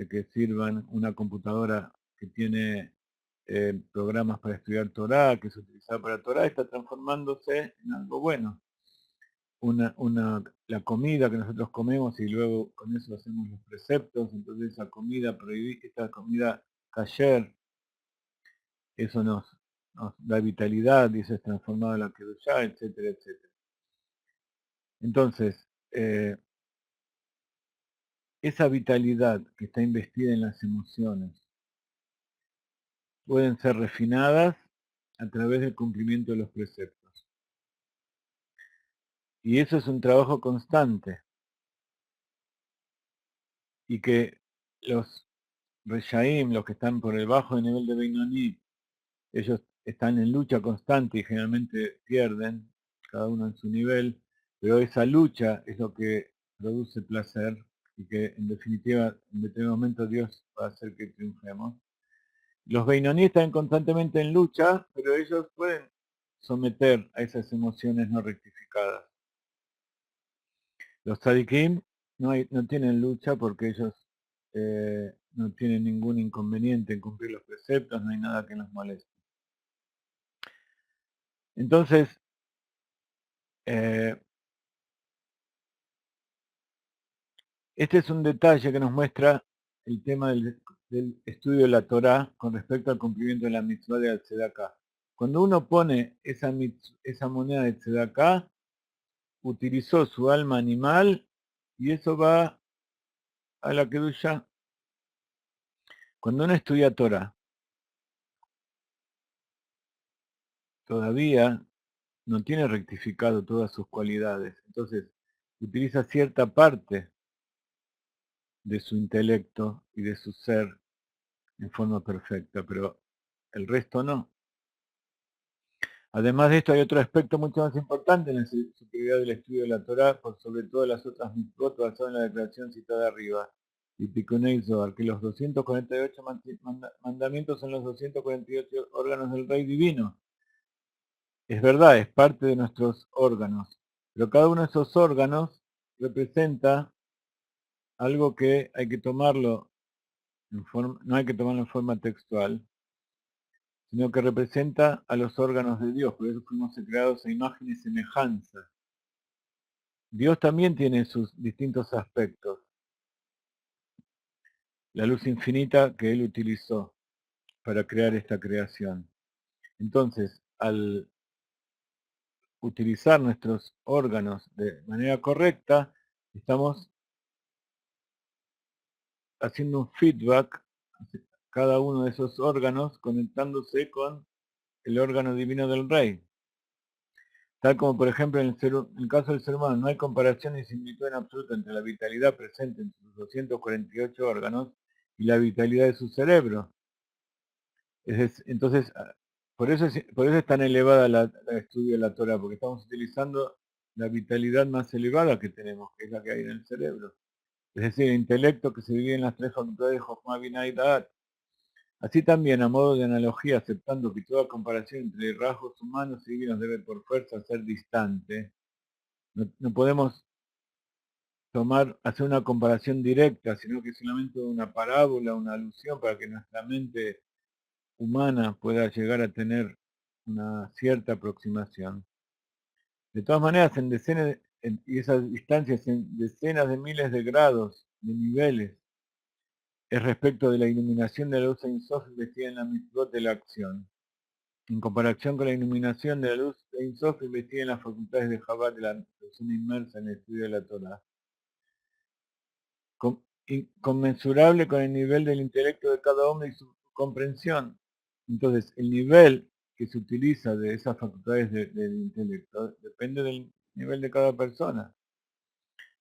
que sirvan, una computadora que tiene programas para estudiar Torah, que es utilizada para Torah, está transformándose en algo bueno. La comida que nosotros comemos y luego con eso hacemos los preceptos, entonces esa comida prohibida, esta comida kasher, eso nos da vitalidad y eso es transformado en la kedushá, etcétera, etcétera. Entonces, esa vitalidad que está investida en las emociones pueden ser refinadas a través del cumplimiento de los preceptos. Y eso es un trabajo constante. Y que los Reshaim, los que están por el bajo nivel de Beinoni, ellos están en lucha constante y generalmente pierden, cada uno en su nivel, pero esa lucha es lo que produce placer y que en definitiva en determinado momento Dios va a hacer que triunfemos. Los Beinoní están constantemente en lucha, pero ellos pueden someter a esas emociones no rectificadas. Los Tzadikim no tienen lucha porque ellos no tienen ningún inconveniente en cumplir los preceptos, no hay nada que nos moleste. Entonces, este es un detalle que nos muestra el tema del estudio de la Torá con respecto al cumplimiento de la mitzvah de Tzedakah. Cuando uno pone esa moneda de Tzedakah, utilizó su alma animal y eso va a la Kedusha. Cuando uno estudia Torah, todavía no tiene rectificado todas sus cualidades. Entonces, utiliza cierta parte de su intelecto y de su ser en forma perfecta, pero el resto no. Además de esto, hay otro aspecto mucho más importante en la superioridad del estudio de la Torá, por sobre todas las otras mitzvot, basado en la declaración citada arriba, y Tikunei Zohar, que los 248 mandamientos son los 248 órganos del Rey Divino. Es verdad, es parte de nuestros órganos, pero cada uno de esos órganos representa algo que hay que tomarlo no hay que tomarlo en forma textual, sino que representa a los órganos de Dios, por eso fuimos creados a imagen y semejanza. Dios también tiene sus distintos aspectos. La luz infinita que Él utilizó para crear esta creación. Entonces, al utilizar nuestros órganos de manera correcta, estamos haciendo un feedback, cada uno de esos órganos conectándose con el órgano divino del Rey. Tal como, por ejemplo, en el caso del ser humano, no hay comparación ni similitud en absoluto entre la vitalidad presente en sus 248 órganos y la vitalidad de su cerebro. Entonces, por eso es tan elevada el estudio de la Torah, porque estamos utilizando la vitalidad más elevada que tenemos, que es la que hay en el cerebro. Es decir, el intelecto que se divide en las tres facultades de Jochma, Binah y Da'at. Así también, a modo de analogía, aceptando que toda comparación entre rasgos humanos y divinos debe por fuerza ser distante, no podemos hacer una comparación directa, sino que solamente una parábola, una alusión para que nuestra mente humana pueda llegar a tener una cierta aproximación. De todas maneras, y esas distancias en decenas de miles de grados, de niveles, es respecto de la iluminación de la luz Ein Sof investida en la mitzvot de la acción. En comparación con la iluminación de la luz Ein Sof investiga en las facultades de Chabad de la persona inmersa en el estudio de la Torah. Inconmensurable con el nivel del intelecto de cada hombre y su comprensión. Entonces, el nivel que se utiliza de esas facultades del intelecto depende del nivel de cada persona.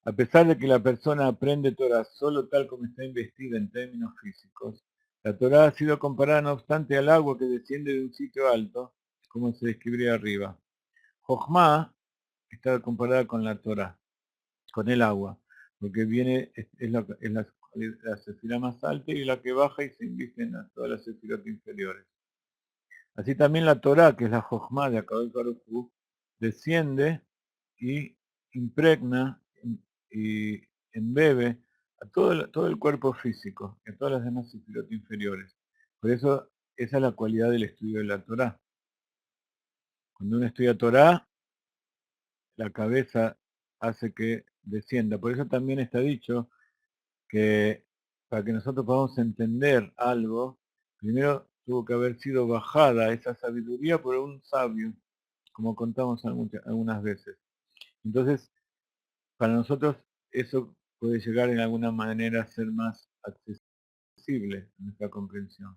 A pesar de que la persona aprende Torah solo tal como está investida en términos físicos, la Torah ha sido comparada no obstante al agua que desciende de un sitio alto, como se describiría arriba. Jochma está comparada con la Torah, con el agua, porque es la sefirá más alta y la que baja y se inviste en todas las sefirot inferiores. Así también la Torah, que es la Jochma de Akadosh Baruj Hu, desciende y impregna y embebe a todo el cuerpo físico, a todas las demás sefirot inferiores. Por eso, esa es la cualidad del estudio de la Torah. Cuando uno estudia Torah, la cabeza hace que descienda. Por eso también está dicho que para que nosotros podamos entender algo, primero tuvo que haber sido bajada esa sabiduría por un sabio, como contamos algunas veces. Entonces, para nosotros eso puede llegar en alguna manera a ser más accesible a nuestra comprensión.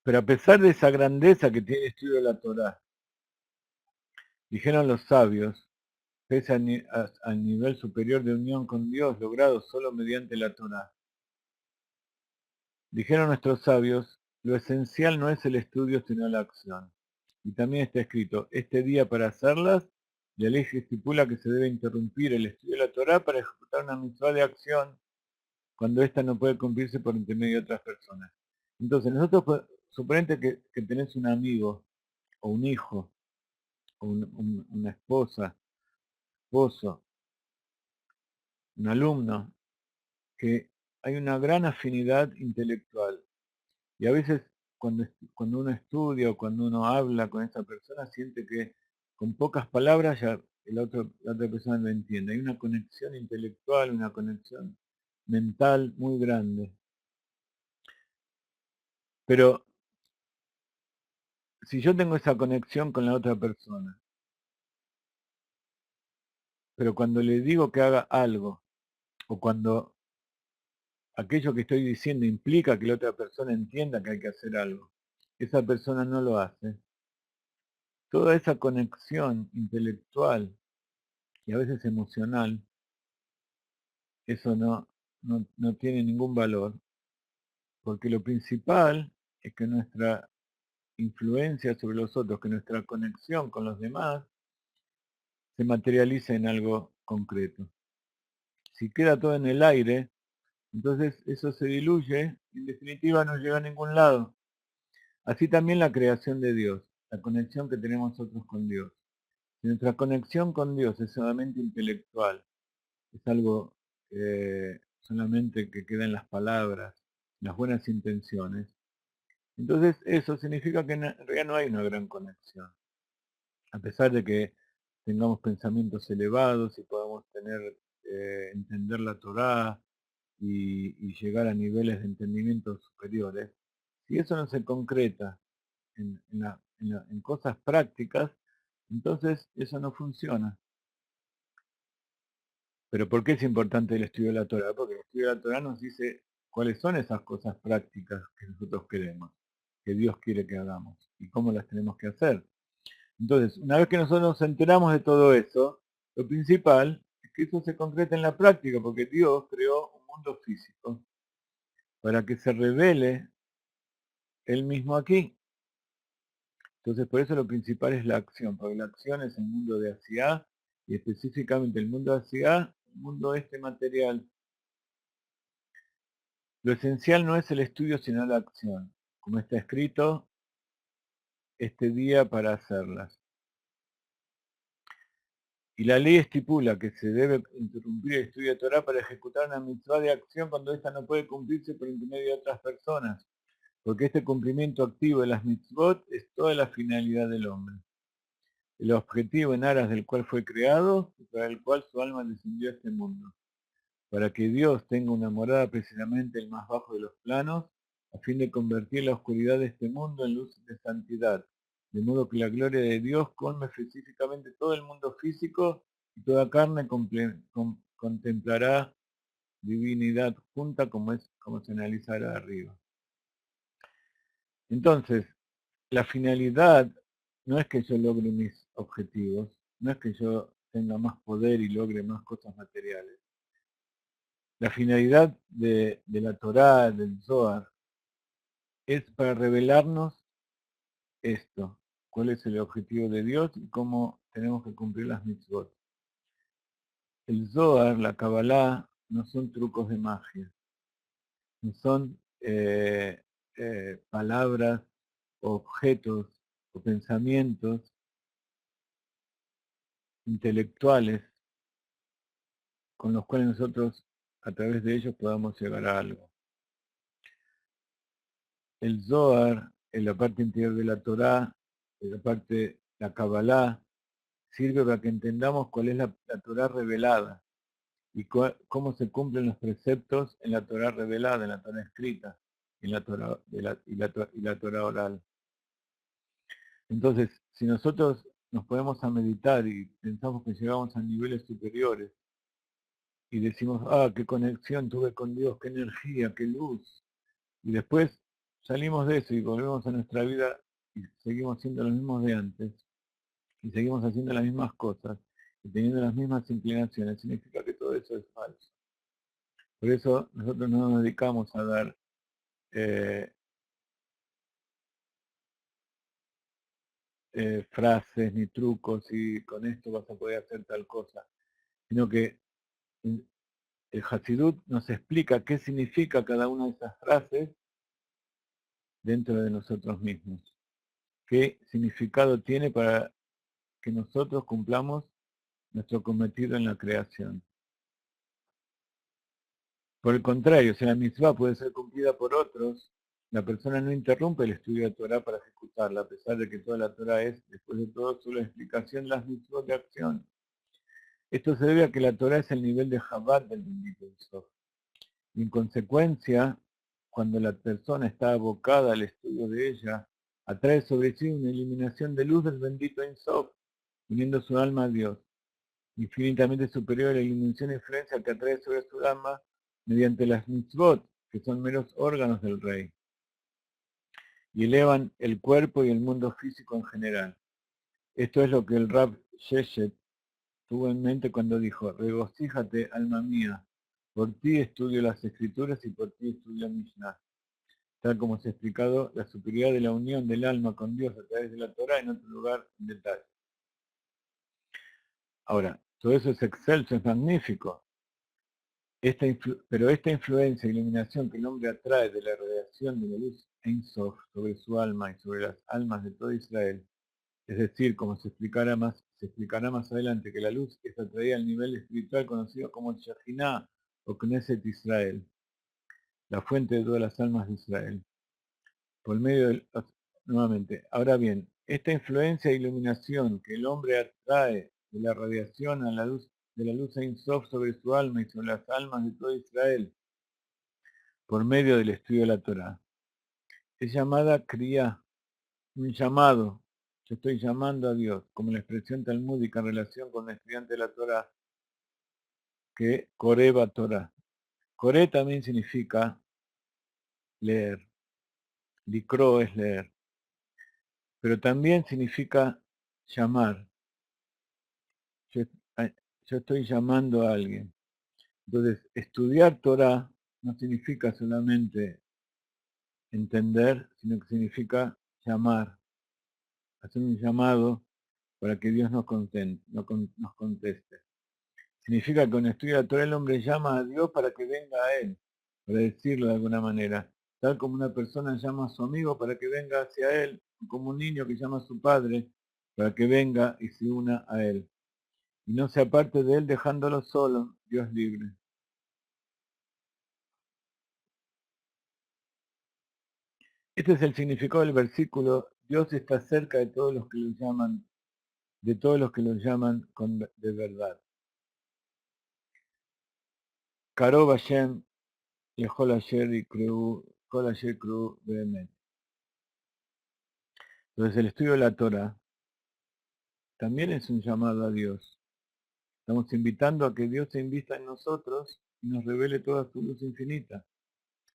Pero a pesar de esa grandeza que tiene el estudio de la Torá, dijeron los sabios, pese al nivel superior de unión con Dios logrado solo mediante la Torá. Dijeron nuestros sabios, lo esencial no es el estudio sino la acción. Y también está escrito, este día para hacerlas, la ley estipula que se debe interrumpir el estudio de la Torá para ejecutar una mitzvah de acción cuando ésta no puede cumplirse por intermedio de otras personas. Entonces, nosotros, suponete que tenés un amigo, o un hijo, o una esposa, esposo, un alumno, que hay una gran afinidad intelectual. Y a veces cuando uno estudia o cuando uno habla con esa persona, siente que con pocas palabras ya la otra persona lo entiende. Hay una conexión intelectual, una conexión mental muy grande. Pero si yo tengo esa conexión con la otra persona, pero cuando le digo que haga algo, o cuando aquello que estoy diciendo implica que la otra persona entienda que hay que hacer algo, esa persona no lo hace, toda esa conexión intelectual y a veces emocional, eso no tiene ningún valor, porque lo principal es que nuestra influencia sobre los otros, que nuestra conexión con los demás se materialice en algo concreto. Si queda todo en el aire, entonces eso se diluye y en definitiva no llega a ningún lado. Así también la creación de Dios, la conexión que tenemos nosotros con Dios. Si nuestra conexión con Dios es solamente intelectual, es algo solamente que queda en las palabras, en las buenas intenciones, entonces eso significa que en realidad no hay una gran conexión. A pesar de que tengamos pensamientos elevados y podamos entender la Torá y llegar a niveles de entendimiento superiores, si eso no se concreta en cosas prácticas, entonces eso no funciona. Pero ¿por qué es importante el estudio de la Torah? Porque el estudio de la Torah nos dice cuáles son esas cosas prácticas que nosotros queremos, que Dios quiere que hagamos y cómo las tenemos que hacer. Entonces, una vez que nosotros nos enteramos de todo eso, lo principal es que eso se concrete en la práctica, porque Dios creó un mundo físico para que se revele Él mismo aquí. Entonces, por eso lo principal es la acción, porque la acción es el mundo de Asiá, y específicamente el mundo de Asiá, el mundo este material. Lo esencial no es el estudio, sino la acción, como está escrito, este día para hacerlas. Y la ley estipula que se debe interrumpir el estudio de Torah para ejecutar una mitzvah de acción cuando ésta no puede cumplirse por intermedio de otras personas, porque este cumplimiento activo de las mitzvot es toda la finalidad del hombre, el objetivo en aras del cual fue creado y para el cual su alma descendió a este mundo, para que Dios tenga una morada precisamente el más bajo de los planos, a fin de convertir la oscuridad de este mundo en luz de santidad, de modo que la gloria de Dios colme específicamente todo el mundo físico y toda carne contemplará divinidad junta como se analizará arriba. Entonces, la finalidad no es que yo logre mis objetivos, no es que yo tenga más poder y logre más cosas materiales. La finalidad de la Torá, del Zohar, es para revelarnos esto, cuál es el objetivo de Dios y cómo tenemos que cumplir las mitzvot. El Zohar, la Kabbalah, no son trucos de magia, no son palabras, o objetos o pensamientos intelectuales con los cuales nosotros a través de ellos podamos llegar a algo. El Zohar, en la parte interior de la Torá, en la parte, la Kabbalah, sirve para que entendamos cuál es la Torá revelada y cómo se cumplen los preceptos en la Torá revelada, en la Torá escrita, en la Torá, y la Torá oral. Entonces, si nosotros nos ponemos a meditar y pensamos que llegamos a niveles superiores y decimos, ah, qué conexión tuve con Dios, qué energía, qué luz, y después salimos de eso y volvemos a nuestra vida y seguimos siendo los mismos de antes, y seguimos haciendo las mismas cosas, y teniendo las mismas inclinaciones, significa que todo eso es falso. Por eso nosotros no nos dedicamos a dar eh, frases ni trucos y con esto vas a poder hacer tal cosa, sino que el Hasidut nos explica qué significa cada una de esas frases dentro de nosotros mismos. Qué significado tiene para que nosotros cumplamos nuestro cometido en la creación. Por el contrario, si la mitzvah puede ser cumplida por otros, la persona no interrumpe el estudio de Torah para ejecutarla, a pesar de que toda la Torah es, después de todo, solo explicación de las mitzvot de acción. Esto se debe a que la Torah es el nivel de Chabad del bendito Sof. Y en consecuencia, cuando la persona está abocada al estudio de ella, atrae sobre sí una iluminación de luz del bendito Sof, uniendo su alma a Dios, infinitamente superior a la iluminación e influencia que atrae sobre su alma mediante las mitzvot, que son meros órganos del rey, y elevan el cuerpo y el mundo físico en general. Esto es lo que el Rab Sheshet tuvo en mente cuando dijo: regocíjate, alma mía, por ti estudio las escrituras y por ti estudio Mishnah. Tal como se ha explicado la superioridad de la unión del alma con Dios a través de la Torah en otro lugar en detalle. Ahora, todo eso es excelso, es magnífico, pero esta influencia e iluminación que el hombre atrae de la radiación de la luz Ein Sof sobre su alma y sobre las almas de todo Israel, es decir, como se explicará más adelante, que la luz es atraída al nivel espiritual conocido como Shekhinah o Knesset Israel, la fuente de todas las almas de Israel, por medio del... Nuevamente, ahora bien, esta influencia e iluminación que el hombre atrae de la radiación a la luz, de la luz Ein Sof sobre su alma y sobre las almas de todo Israel, por medio del estudio de la Torah, es llamada Kriya, un llamado. Yo estoy llamando a Dios, como la expresión talmúdica en relación con el estudiante de la Torah, que Koreba Torah. Koré también significa leer, Likro es leer, pero también significa llamar. Yo, yo estoy llamando a alguien. Entonces, estudiar Torah no significa solamente entender, sino que significa llamar, hacer un llamado para que Dios nos conteste. Significa que cuando estudia la Torah el hombre llama a Dios para que venga a él, para decirlo de alguna manera. Tal como una persona llama a su amigo para que venga hacia él, como un niño que llama a su padre para que venga y se una a él. Y no se aparte de él dejándolo solo, Dios libre. Este es el significado del versículo: Dios está cerca de todos los que lo llaman, de verdad. Karov Hashem Lejol Asher Ikru, Kol Asher Ikru Behemet. Entonces el estudio de la Torah también es un llamado a Dios. Estamos invitando a que Dios se invista en nosotros y nos revele toda su luz infinita.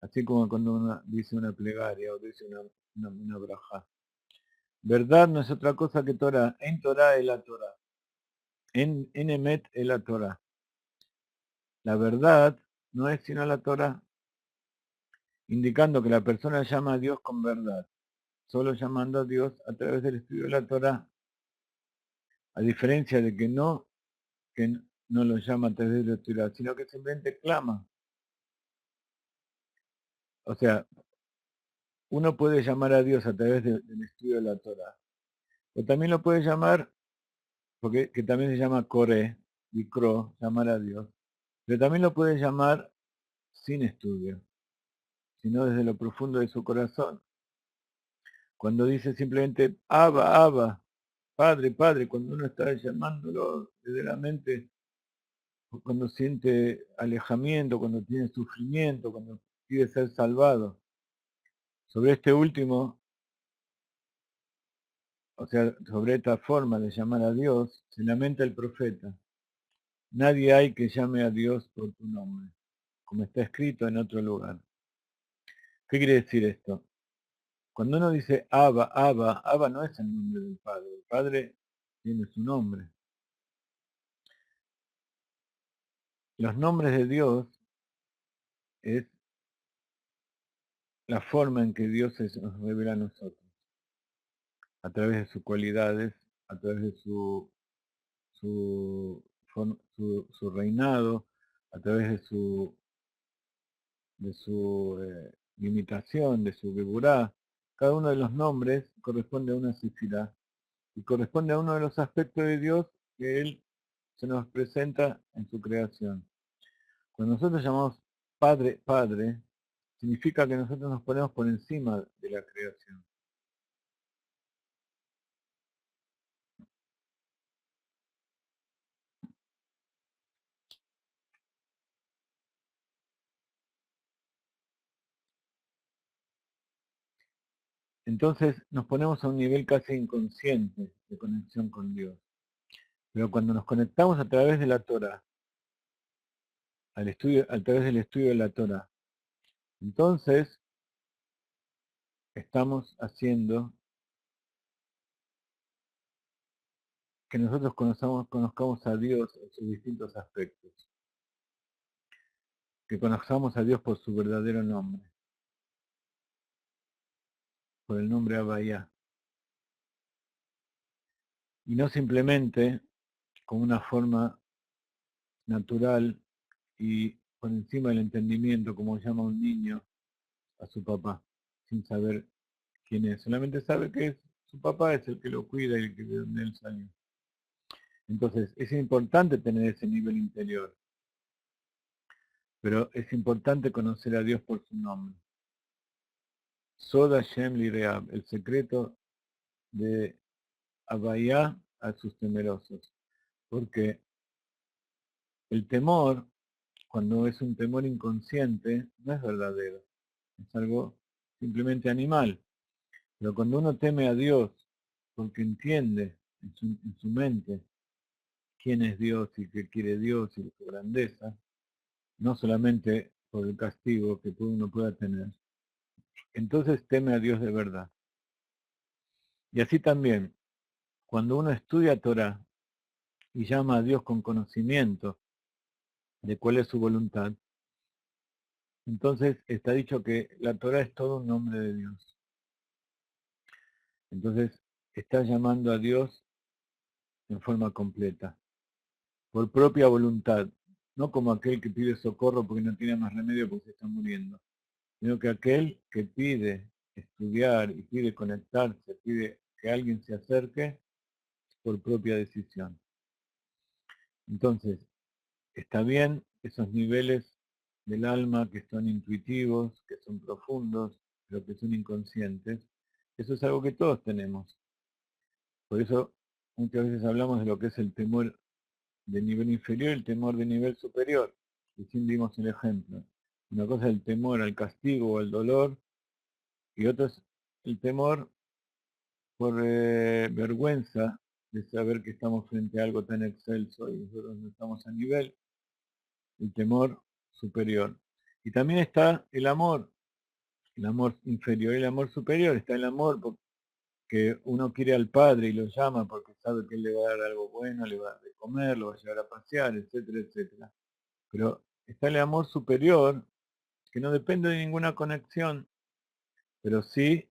Así como cuando uno dice una plegaria o dice una braja. Verdad no es otra cosa que Torah. En Torah es la Torah. En Emet es la Torah. La verdad no es sino la Torah, indicando que la persona llama a Dios con verdad, solo llamando a Dios a través del estudio de la Torah, a diferencia de que no lo llama a través de la Torah, sino que simplemente clama. O sea, uno puede llamar a Dios a través del estudio de la Torah, o también lo puede llamar, porque que también se llama Kore, y Kro, llamar a Dios, pero también lo puede llamar sin estudio, sino desde lo profundo de su corazón. Cuando dice simplemente Abba, Abba, Padre, Padre, cuando uno está llamándolo desde la mente, cuando siente alejamiento, cuando tiene sufrimiento, cuando quiere ser salvado. Sobre este último, o sea, sobre esta forma de llamar a Dios, se lamenta el profeta: nadie hay que llame a Dios por tu nombre, como está escrito en otro lugar. ¿Qué quiere decir esto? Cuando uno dice Abba, Abba, Abba no es el nombre del Padre. El Padre tiene su nombre. Los nombres de Dios es la forma en que Dios nos revela a nosotros, a través de sus cualidades, a través de su reinado, a través de su limitación, de su geburá. Cada uno de los nombres corresponde a una sefirá y corresponde a uno de los aspectos de Dios que Él se nos presenta en su creación. Cuando nosotros llamamos Padre, Padre, significa que nosotros nos ponemos por encima de la creación. Entonces nos ponemos a un nivel casi inconsciente de conexión con Dios. Pero cuando nos conectamos a través de la Torah, a través del estudio de la Torah, entonces estamos haciendo que nosotros conozcamos a Dios en sus distintos aspectos, que conozcamos a Dios por su verdadero nombre, por el nombre Abayá, y no simplemente como una forma natural y por encima del entendimiento, como llama un niño a su papá, sin saber quién es. Solamente sabe que es su papá, es el que lo cuida y el que de donde él salió. Entonces, es importante tener ese nivel interior, pero es importante conocer a Dios por su nombre. Soda Shem Lireab, el secreto de Abayá a sus temerosos. Porque el temor, cuando es un temor inconsciente, no es verdadero. Es algo simplemente animal. Pero cuando uno teme a Dios, porque entiende en su mente quién es Dios y qué quiere Dios y su grandeza, no solamente por el castigo que uno pueda tener, entonces teme a Dios de verdad. Y así también, cuando uno estudia Torah y llama a Dios con conocimiento de cuál es su voluntad, entonces está dicho que la Torah es todo un nombre de Dios. Entonces está llamando a Dios en forma completa, por propia voluntad, no como aquel que pide socorro porque no tiene más remedio porque se está muriendo, sino que aquel que pide estudiar y pide conectarse, pide que alguien se acerque por propia decisión. Entonces, está bien esos niveles del alma que son intuitivos, que son profundos, pero que son inconscientes. Eso es algo que todos tenemos. Por eso muchas veces hablamos de lo que es el temor de nivel inferior y el temor de nivel superior. Recién dimos el ejemplo. Una cosa es el temor al castigo o al dolor, y otra es el temor por vergüenza de saber que estamos frente a algo tan excelso y nosotros no estamos a nivel, el temor superior. Y también está el amor inferior y el amor superior. Está el amor porque uno quiere al Padre y lo llama porque sabe que Él le va a dar algo bueno, le va a dar de comer, lo va a llevar a pasear, etcétera, etcétera. Pero está el amor superior que no depende de ninguna conexión, pero sí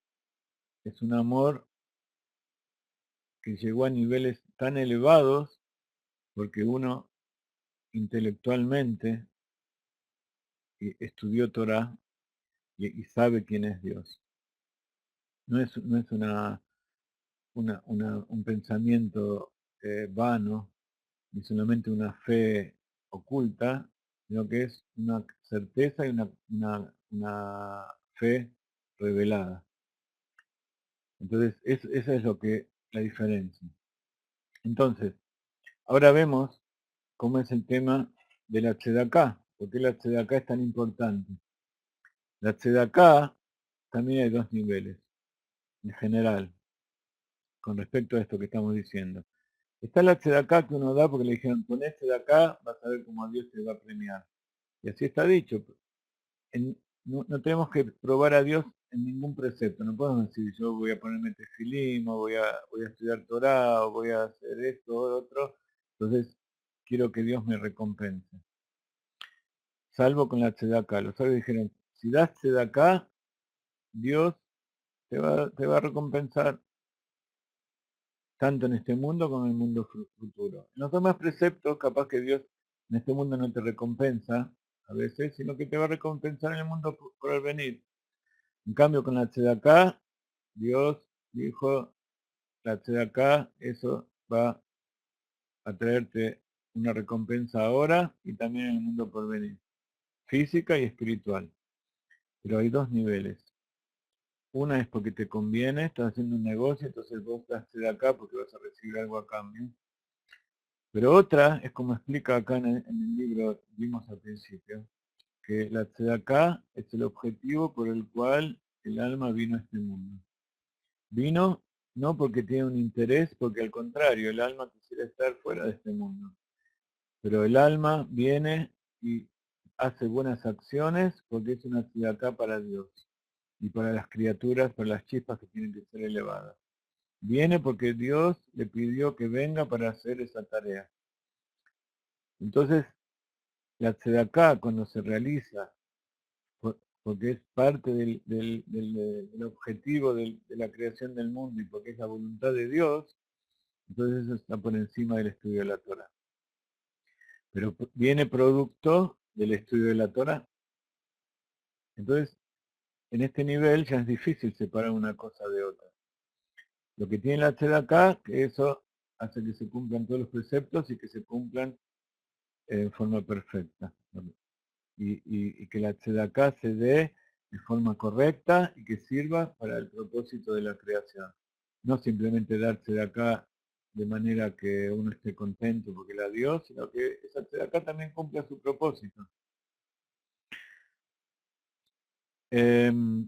es un amor que llegó a niveles tan elevados porque uno intelectualmente estudió Torah y sabe quién es Dios. No es un pensamiento vano, ni solamente una fe oculta, sino que es una certeza y una fe revelada. Entonces, esa es lo que la diferencia. Entonces, ahora vemos cómo es el tema de la tzedaká. ¿Por qué la tzedaká es tan importante? La tzedaká también hay dos niveles, en general, con respecto a esto que estamos diciendo. Está la tzedaká que uno da porque le dijeron, poné tzedaká, vas a ver cómo Dios te va a premiar. Y así está dicho. No tenemos que probar a Dios en ningún precepto. No podemos decir, yo voy a ponerme tefilim, o voy a estudiar Torah, o voy a hacer esto o otro. Entonces, quiero que Dios me recompense. Salvo con la tzedaká. Los sabios dijeron, si das tzedaká, Dios te va a recompensar tanto en este mundo como en el mundo futuro. En los demás preceptos, capaz que Dios en este mundo no te recompensa a veces, sino que te va a recompensar en el mundo por el venir. En cambio, con la tzedaká, Dios dijo, la tzedaká, eso va a traerte una recompensa ahora y también en el mundo por venir, física y espiritual. Pero hay dos niveles. Una es porque te conviene, estás haciendo un negocio, entonces vos das tzedaká porque vas a recibir algo a cambio. Pero otra es como explica acá en el libro, vimos al principio, que la tzedaká es el objetivo por el cual el alma vino a este mundo. Vino no porque tiene un interés, porque al contrario, el alma quisiera estar fuera de este mundo. Pero el alma viene y hace buenas acciones porque es una tzedaká para Dios y para las criaturas, para las chispas que tienen que ser elevadas. Viene porque Dios le pidió que venga para hacer esa tarea. Entonces, la tzedaká cuando se realiza, porque es parte del objetivo de la creación del mundo y porque es la voluntad de Dios, entonces eso está por encima del estudio de la Torah. Pero viene producto del estudio de la Torah. Entonces, en este nivel ya es difícil separar una cosa de otra. Lo que tiene la tzedaká, que eso hace que se cumplan todos los preceptos y que se cumplan en forma perfecta. Y que la tzedaká se dé de forma correcta y que sirva para el propósito de la creación. No simplemente dar tzedaká de manera que uno esté contento porque la dio, sino que esa tzedaká también cumpla su propósito. Em,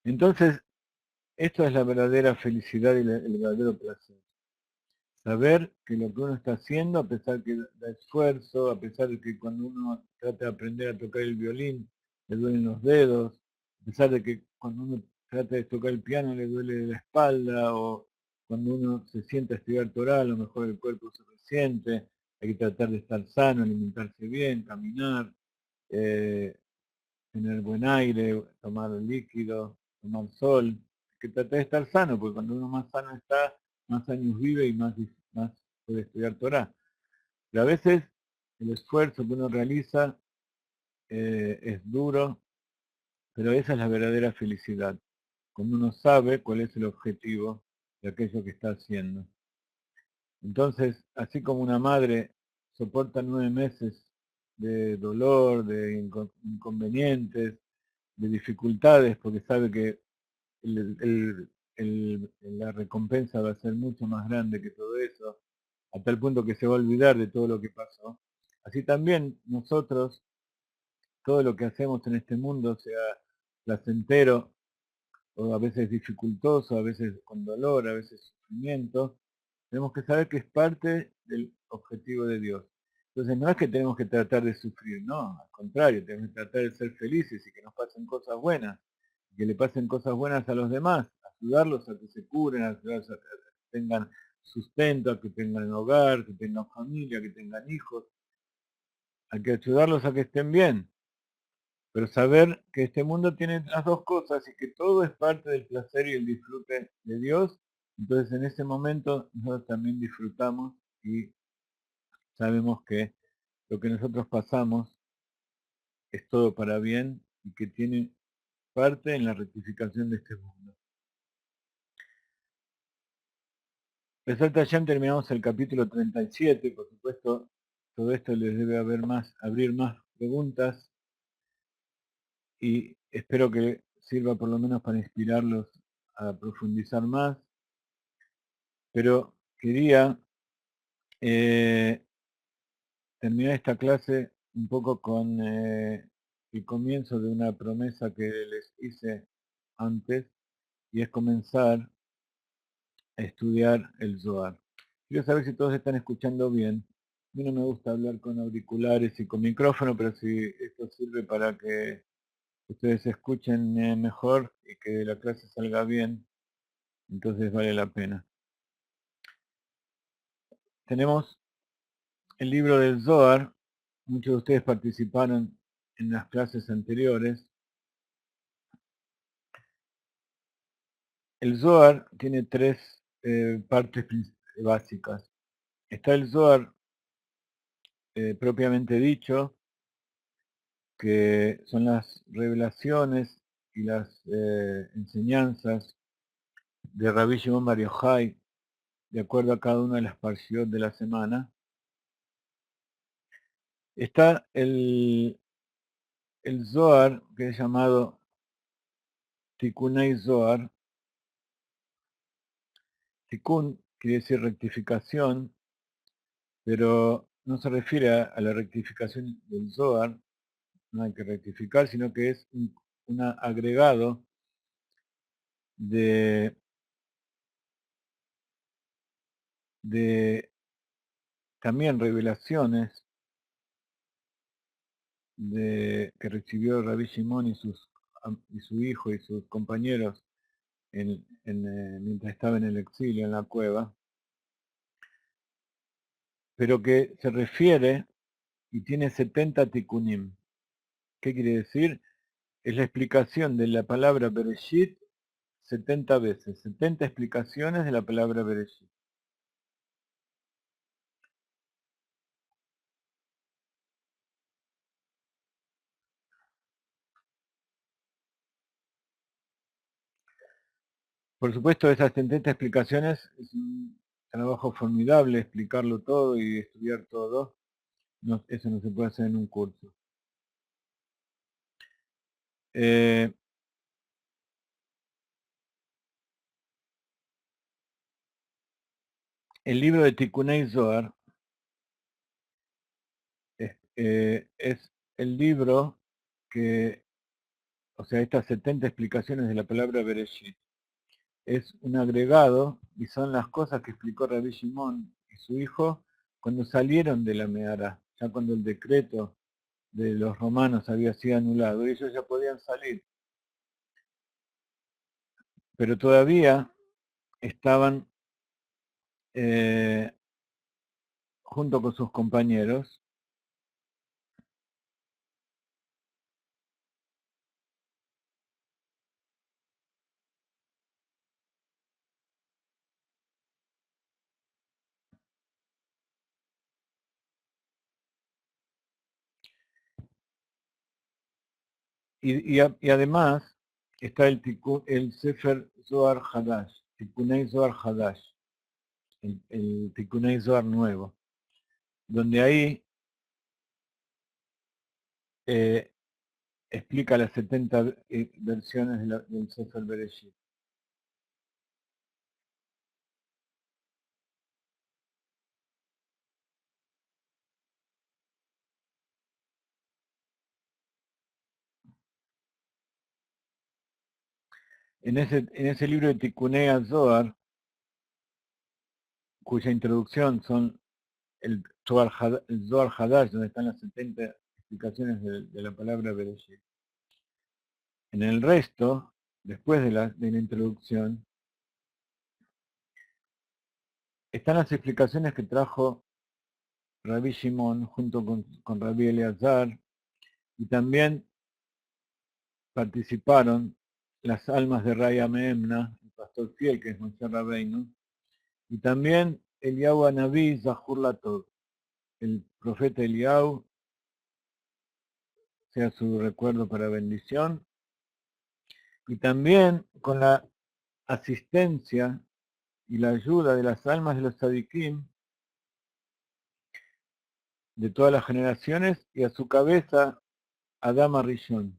entonces, esto es la verdadera felicidad y el verdadero placer. Saber que lo que uno está haciendo, a pesar que da esfuerzo, a pesar de que cuando uno trata de aprender a tocar el violín, le duelen los dedos, a pesar de que cuando uno trata de tocar el piano le duele la espalda, o cuando uno se sienta a estudiar Torah, a lo mejor el cuerpo se resiente, hay que tratar de estar sano, alimentarse bien, caminar, eh, tener buen aire, tomar líquido, tomar sol, hay que tratar de estar sano, porque cuando uno más sano está, más años vive y más puede estudiar Torah. Pero a veces el esfuerzo que uno realiza es duro, pero esa es la verdadera felicidad, cuando uno sabe cuál es el objetivo de aquello que está haciendo. Entonces, así como una madre soporta 9 meses de dolor, de inconvenientes, de dificultades, porque sabe que la recompensa va a ser mucho más grande que todo eso, a tal punto que se va a olvidar de todo lo que pasó. Así también nosotros, todo lo que hacemos en este mundo, sea placentero, o a veces dificultoso, a veces con dolor, a veces sufrimiento, tenemos que saber que es parte del objetivo de Dios. Entonces no es que tenemos que tratar de sufrir, no, al contrario, tenemos que tratar de ser felices y que nos pasen cosas buenas, y que le pasen cosas buenas a los demás, ayudarlos a que se curen, ayudarlos a que tengan sustento, a que tengan hogar, que tengan familia, que tengan hijos, hay que ayudarlos a que estén bien. Pero saber que este mundo tiene las dos cosas y que todo es parte del placer y el disfrute de Dios, entonces en ese momento nosotros también disfrutamos y sabemos que lo que nosotros pasamos es todo para bien y que tiene parte en la rectificación de este mundo. Besat Hashem, terminamos el capítulo 37, por supuesto, todo esto les debe abrir más preguntas y espero que sirva por lo menos para inspirarlos a profundizar más. Pero quería terminar esta clase un poco con el comienzo de una promesa que les hice antes, y es comenzar a estudiar el Zohar. Quiero saber si todos están escuchando bien. A mí no me gusta hablar con auriculares y con micrófono, pero si esto sirve para que ustedes escuchen mejor y que la clase salga bien, entonces vale la pena. tenemos el libro del Zohar. Muchos de ustedes participaron en las clases anteriores. El Zohar tiene tres partes básicas. Está el Zohar propiamente dicho, que son las revelaciones y las enseñanzas de Rabbi Shimon Bar Yochai, de acuerdo a cada una de las parshiot de la semana. Está el Zohar, que es llamado Tikunei Zohar. Tikun quiere decir rectificación, pero no se refiere a la rectificación del Zohar, no hay que rectificar, sino que es un agregado de también revelaciones que recibió Rabbi Shimon y su hijo y sus compañeros mientras estaba en el exilio, en la cueva, pero que se refiere y tiene 70 tikkunim. ¿Qué quiere decir? Es la explicación de la palabra Bereshit 70 veces, 70 explicaciones de la palabra Bereshit. Por supuesto, esas 70 explicaciones es un trabajo formidable, explicarlo todo y estudiar todo. Eso no se puede hacer en un curso. El libro de Tikunei Zohar es el libro que, o sea, estas 70 explicaciones de la palabra Bereshit, es un agregado y son las cosas que explicó Rabbi Shimon y su hijo cuando salieron de la Meara, ya cuando el decreto de los romanos había sido anulado y ellos ya podían salir. Pero todavía estaban junto con sus compañeros. Y además está el Sefer Zohar Hadash, Tikunei Zohar Hadash, el Tikunei Zohar nuevo, donde ahí explica las 70 versiones del Sefer Bereshit. En ese libro de Tikunei Zohar, cuya introducción son el Zohar Hadash, donde están las 70 explicaciones de la palabra Bereshit. En el resto, después de la introducción, están las explicaciones que trajo Rabbi Shimon junto con Rabbi Eleazar, y también participaron las almas de Raya Meemna, el pastor fiel que es Moshe Rabbeinu, y también Eliyahu Anabí Zahur Latov, el profeta Eliyahu, sea su recuerdo para bendición, y también con la asistencia y la ayuda de las almas de los tzadikim de todas las generaciones, y a su cabeza Adama Rishon.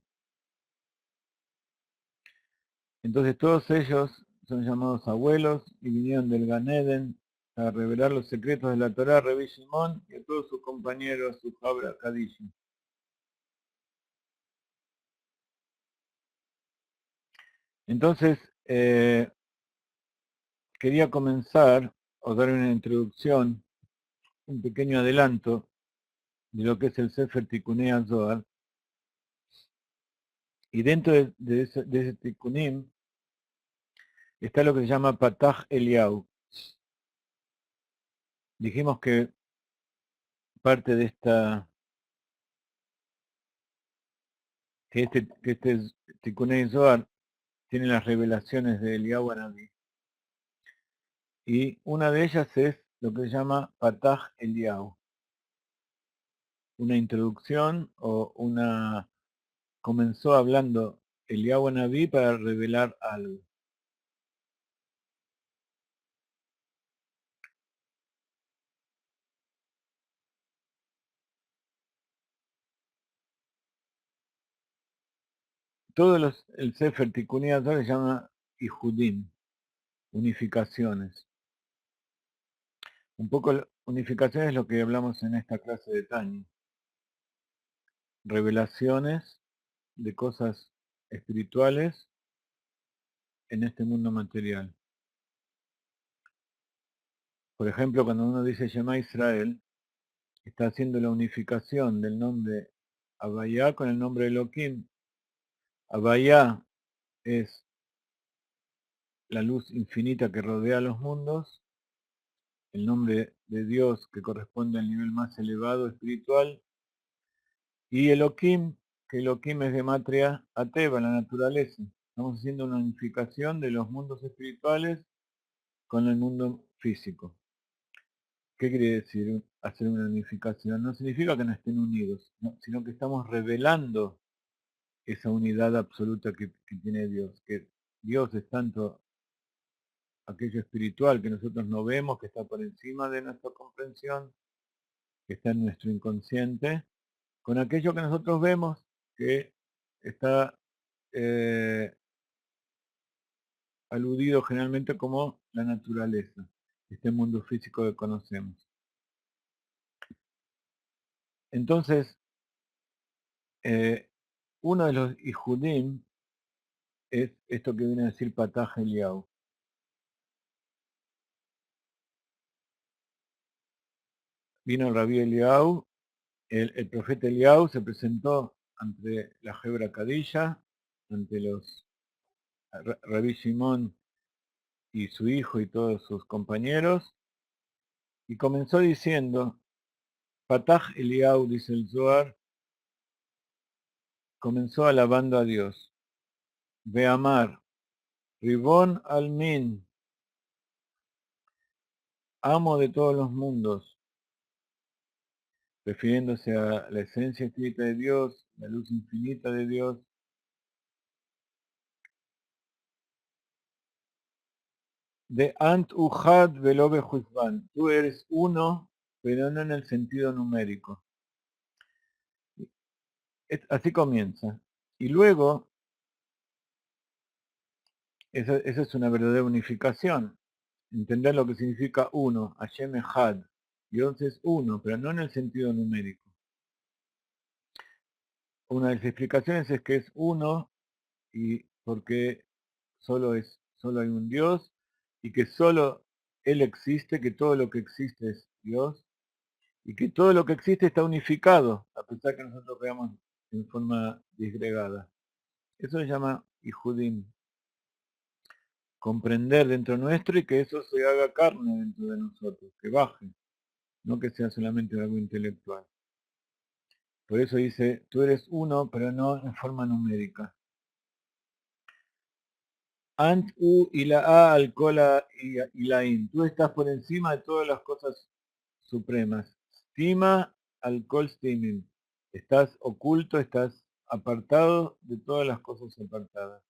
Entonces todos ellos son llamados abuelos y vinieron del Gan Eden a revelar los secretos de la Torá a Rabbi Shimon y a todos sus compañeros, su Habra Kadishi. Entonces, quería comenzar o dar una introducción, un pequeño adelanto de lo que es el Sefer Tikunei Zohar. Y dentro de ese Tikunim está lo que se llama Patach Eliyahu. Dijimos que parte de que este Tikunei Zohar tiene las revelaciones de Eliyahu Hanaví. Y una de ellas es lo que se llama Patach Eliyahu, una introducción o comenzó hablando Eliyahu Hanaví para revelar algo. El Sefer Tikunei Zohar se llama Ihudim, unificaciones. Un poco unificaciones es lo que hablamos en esta clase de Tani. Revelaciones de cosas espirituales en este mundo material. Por ejemplo, cuando uno dice Shema Israel, está haciendo la unificación del nombre Havaya con el nombre Elohim. Havaya es la luz infinita que rodea los mundos, el nombre de Dios que corresponde al nivel más elevado espiritual, y Elohim, que Elohim es gematria Ateva, la naturaleza. Estamos haciendo una unificación de los mundos espirituales con el mundo físico. ¿Qué quiere decir hacer una unificación? No significa que no estén unidos, sino que estamos revelando esa unidad absoluta que tiene Dios, que Dios es tanto aquello espiritual que nosotros no vemos, que está por encima de nuestra comprensión, que está en nuestro inconsciente, con aquello que nosotros vemos, que está aludido generalmente como la naturaleza, este mundo físico que conocemos. Entonces, uno de los Ihudim es esto que viene a decir Patach Eliyahu. Vino el Rabí Eliyahu, el profeta Eliyahu se presentó ante la Hebra Kadisha, ante los Rabí Shimon y su hijo y todos sus compañeros, y comenzó diciendo, Patach Eliyahu, dice el Zohar, comenzó alabando a Dios. Beamar, Ribón Almin, amo de todos los mundos, refiriéndose a la esencia espírita de Dios, la luz infinita de Dios. De Ant Uhad Velobe Juzban, tú eres uno, pero no en el sentido numérico. Así comienza. Y luego, esa es una verdadera unificación. Entender lo que significa uno, Hashem Echad. Dios es uno, pero no en el sentido numérico. Una de las explicaciones es que es uno y porque solo hay un Dios y que solo Él existe, que todo lo que existe es Dios y que todo lo que existe está unificado, a pesar que nosotros veamos en forma disgregada. Eso se llama Ihudim, comprender dentro nuestro y que eso se haga carne dentro de nosotros, que baje, no que sea solamente algo intelectual. Por eso dice, tú eres uno, pero no en forma numérica. Ant u y la a al cola y la in. Tú estás por encima de todas las cosas supremas. Stima al kol stimin. Estás oculto, estás apartado de todas las cosas apartadas.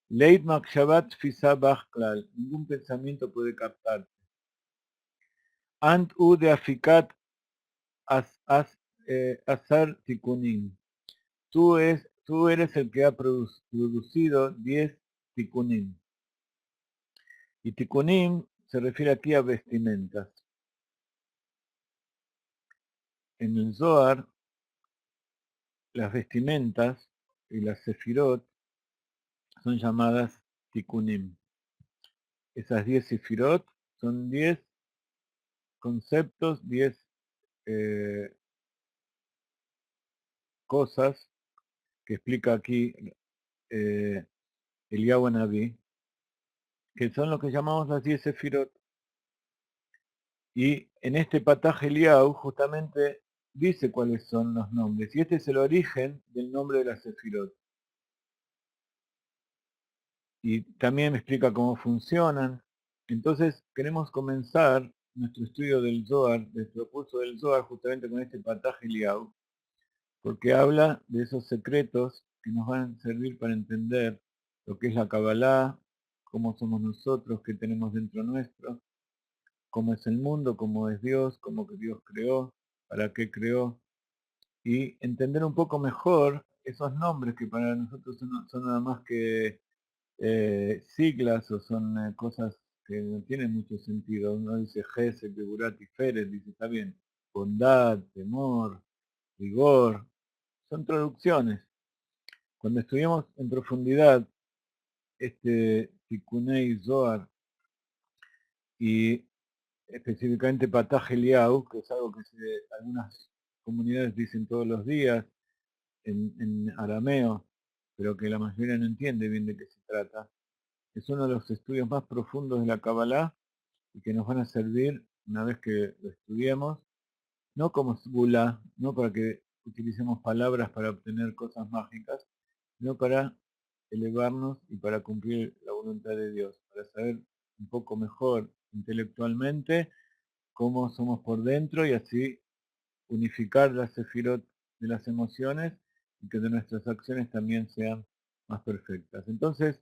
Leit makshabat fisa klal. Ningún pensamiento puede captar. Ant u de afikat asar tikunim. Tú eres el que ha producido 10 tikunim. Y tikunim se refiere aquí a vestimentas. En el Zohar, las vestimentas y las sefirot son llamadas tikunim. Esas 10 sefirot son 10 conceptos, 10 cosas que explica aquí Eliyahu Hanaví, que son lo que llamamos las 10 sefirot. Y en este Pataj Eliyahu justamente dice cuáles son los nombres. Y este es el origen del nombre de la Sefirot. Y también me explica cómo funcionan. Entonces queremos comenzar nuestro estudio del Zohar, nuestro curso del Zohar, justamente con este Pataj Eliyahu, porque habla de esos secretos que nos van a servir para entender lo que es la Kabbalah, cómo somos nosotros, qué tenemos dentro nuestro, cómo es el mundo, cómo es Dios, cómo que Dios creó, para qué creó, y entender un poco mejor esos nombres que para nosotros son nada más que siglas o son cosas que no tienen mucho sentido. Uno dice Gesed, Geburat y Feret, dice, está bien, bondad, temor, rigor, son traducciones. Cuando estudiamos en profundidad este Tikunei Zohar y específicamente Pataj Eliyahu, que es algo que algunas comunidades dicen todos los días en arameo, pero que la mayoría no entiende bien de qué se trata, es uno de los estudios más profundos de la Kabbalah y que nos van a servir una vez que lo estudiemos, no como Sgula, no para que utilicemos palabras para obtener cosas mágicas, sino para elevarnos y para cumplir la voluntad de Dios, para saber un poco mejor intelectualmente cómo somos por dentro y así unificar las sefirot de las emociones y que de nuestras acciones también sean más perfectas. Entonces,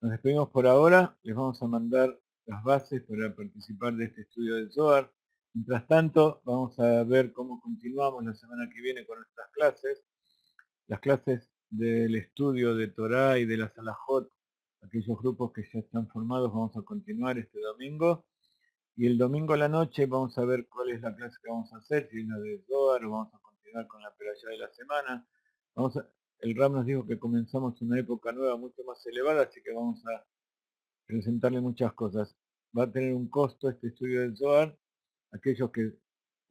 nos despedimos por ahora, les vamos a mandar las bases para participar de este estudio del Zohar. Mientras tanto, vamos a ver cómo continuamos la semana que viene con nuestras clases. Las clases del estudio de Torah y de la Salahot, aquellos grupos que ya están formados, vamos a continuar este domingo. Y el domingo a la noche vamos a ver cuál es la clase que vamos a hacer, si es la de Zohar o vamos a continuar con la peralla de la semana. El Ram nos dijo que comenzamos una época nueva mucho más elevada, así que vamos a presentarle muchas cosas. Va a tener un costo este estudio del Zohar. Aquellos que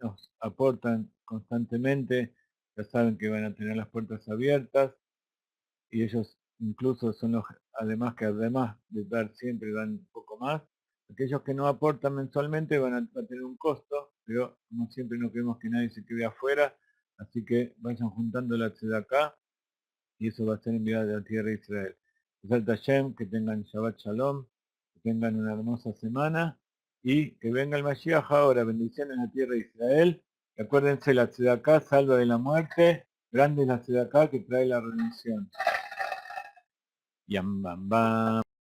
nos aportan constantemente ya saben que van a tener las puertas abiertas y ellos incluso son los, además que además de dar siempre dan un poco más. Aquellos que no aportan mensualmente van a tener un costo, pero como siempre no queremos que nadie se quede afuera, así que vayan juntando la acá y eso va a ser enviado de la tierra de Israel. Salta Hashem, que tengan Shabbat Shalom, que tengan una hermosa semana y que venga el Mashiach ahora, bendiciones en la tierra de Israel. Y acuérdense, la acá salva de la muerte, grande es la acá que trae la redención. Yam bam bam.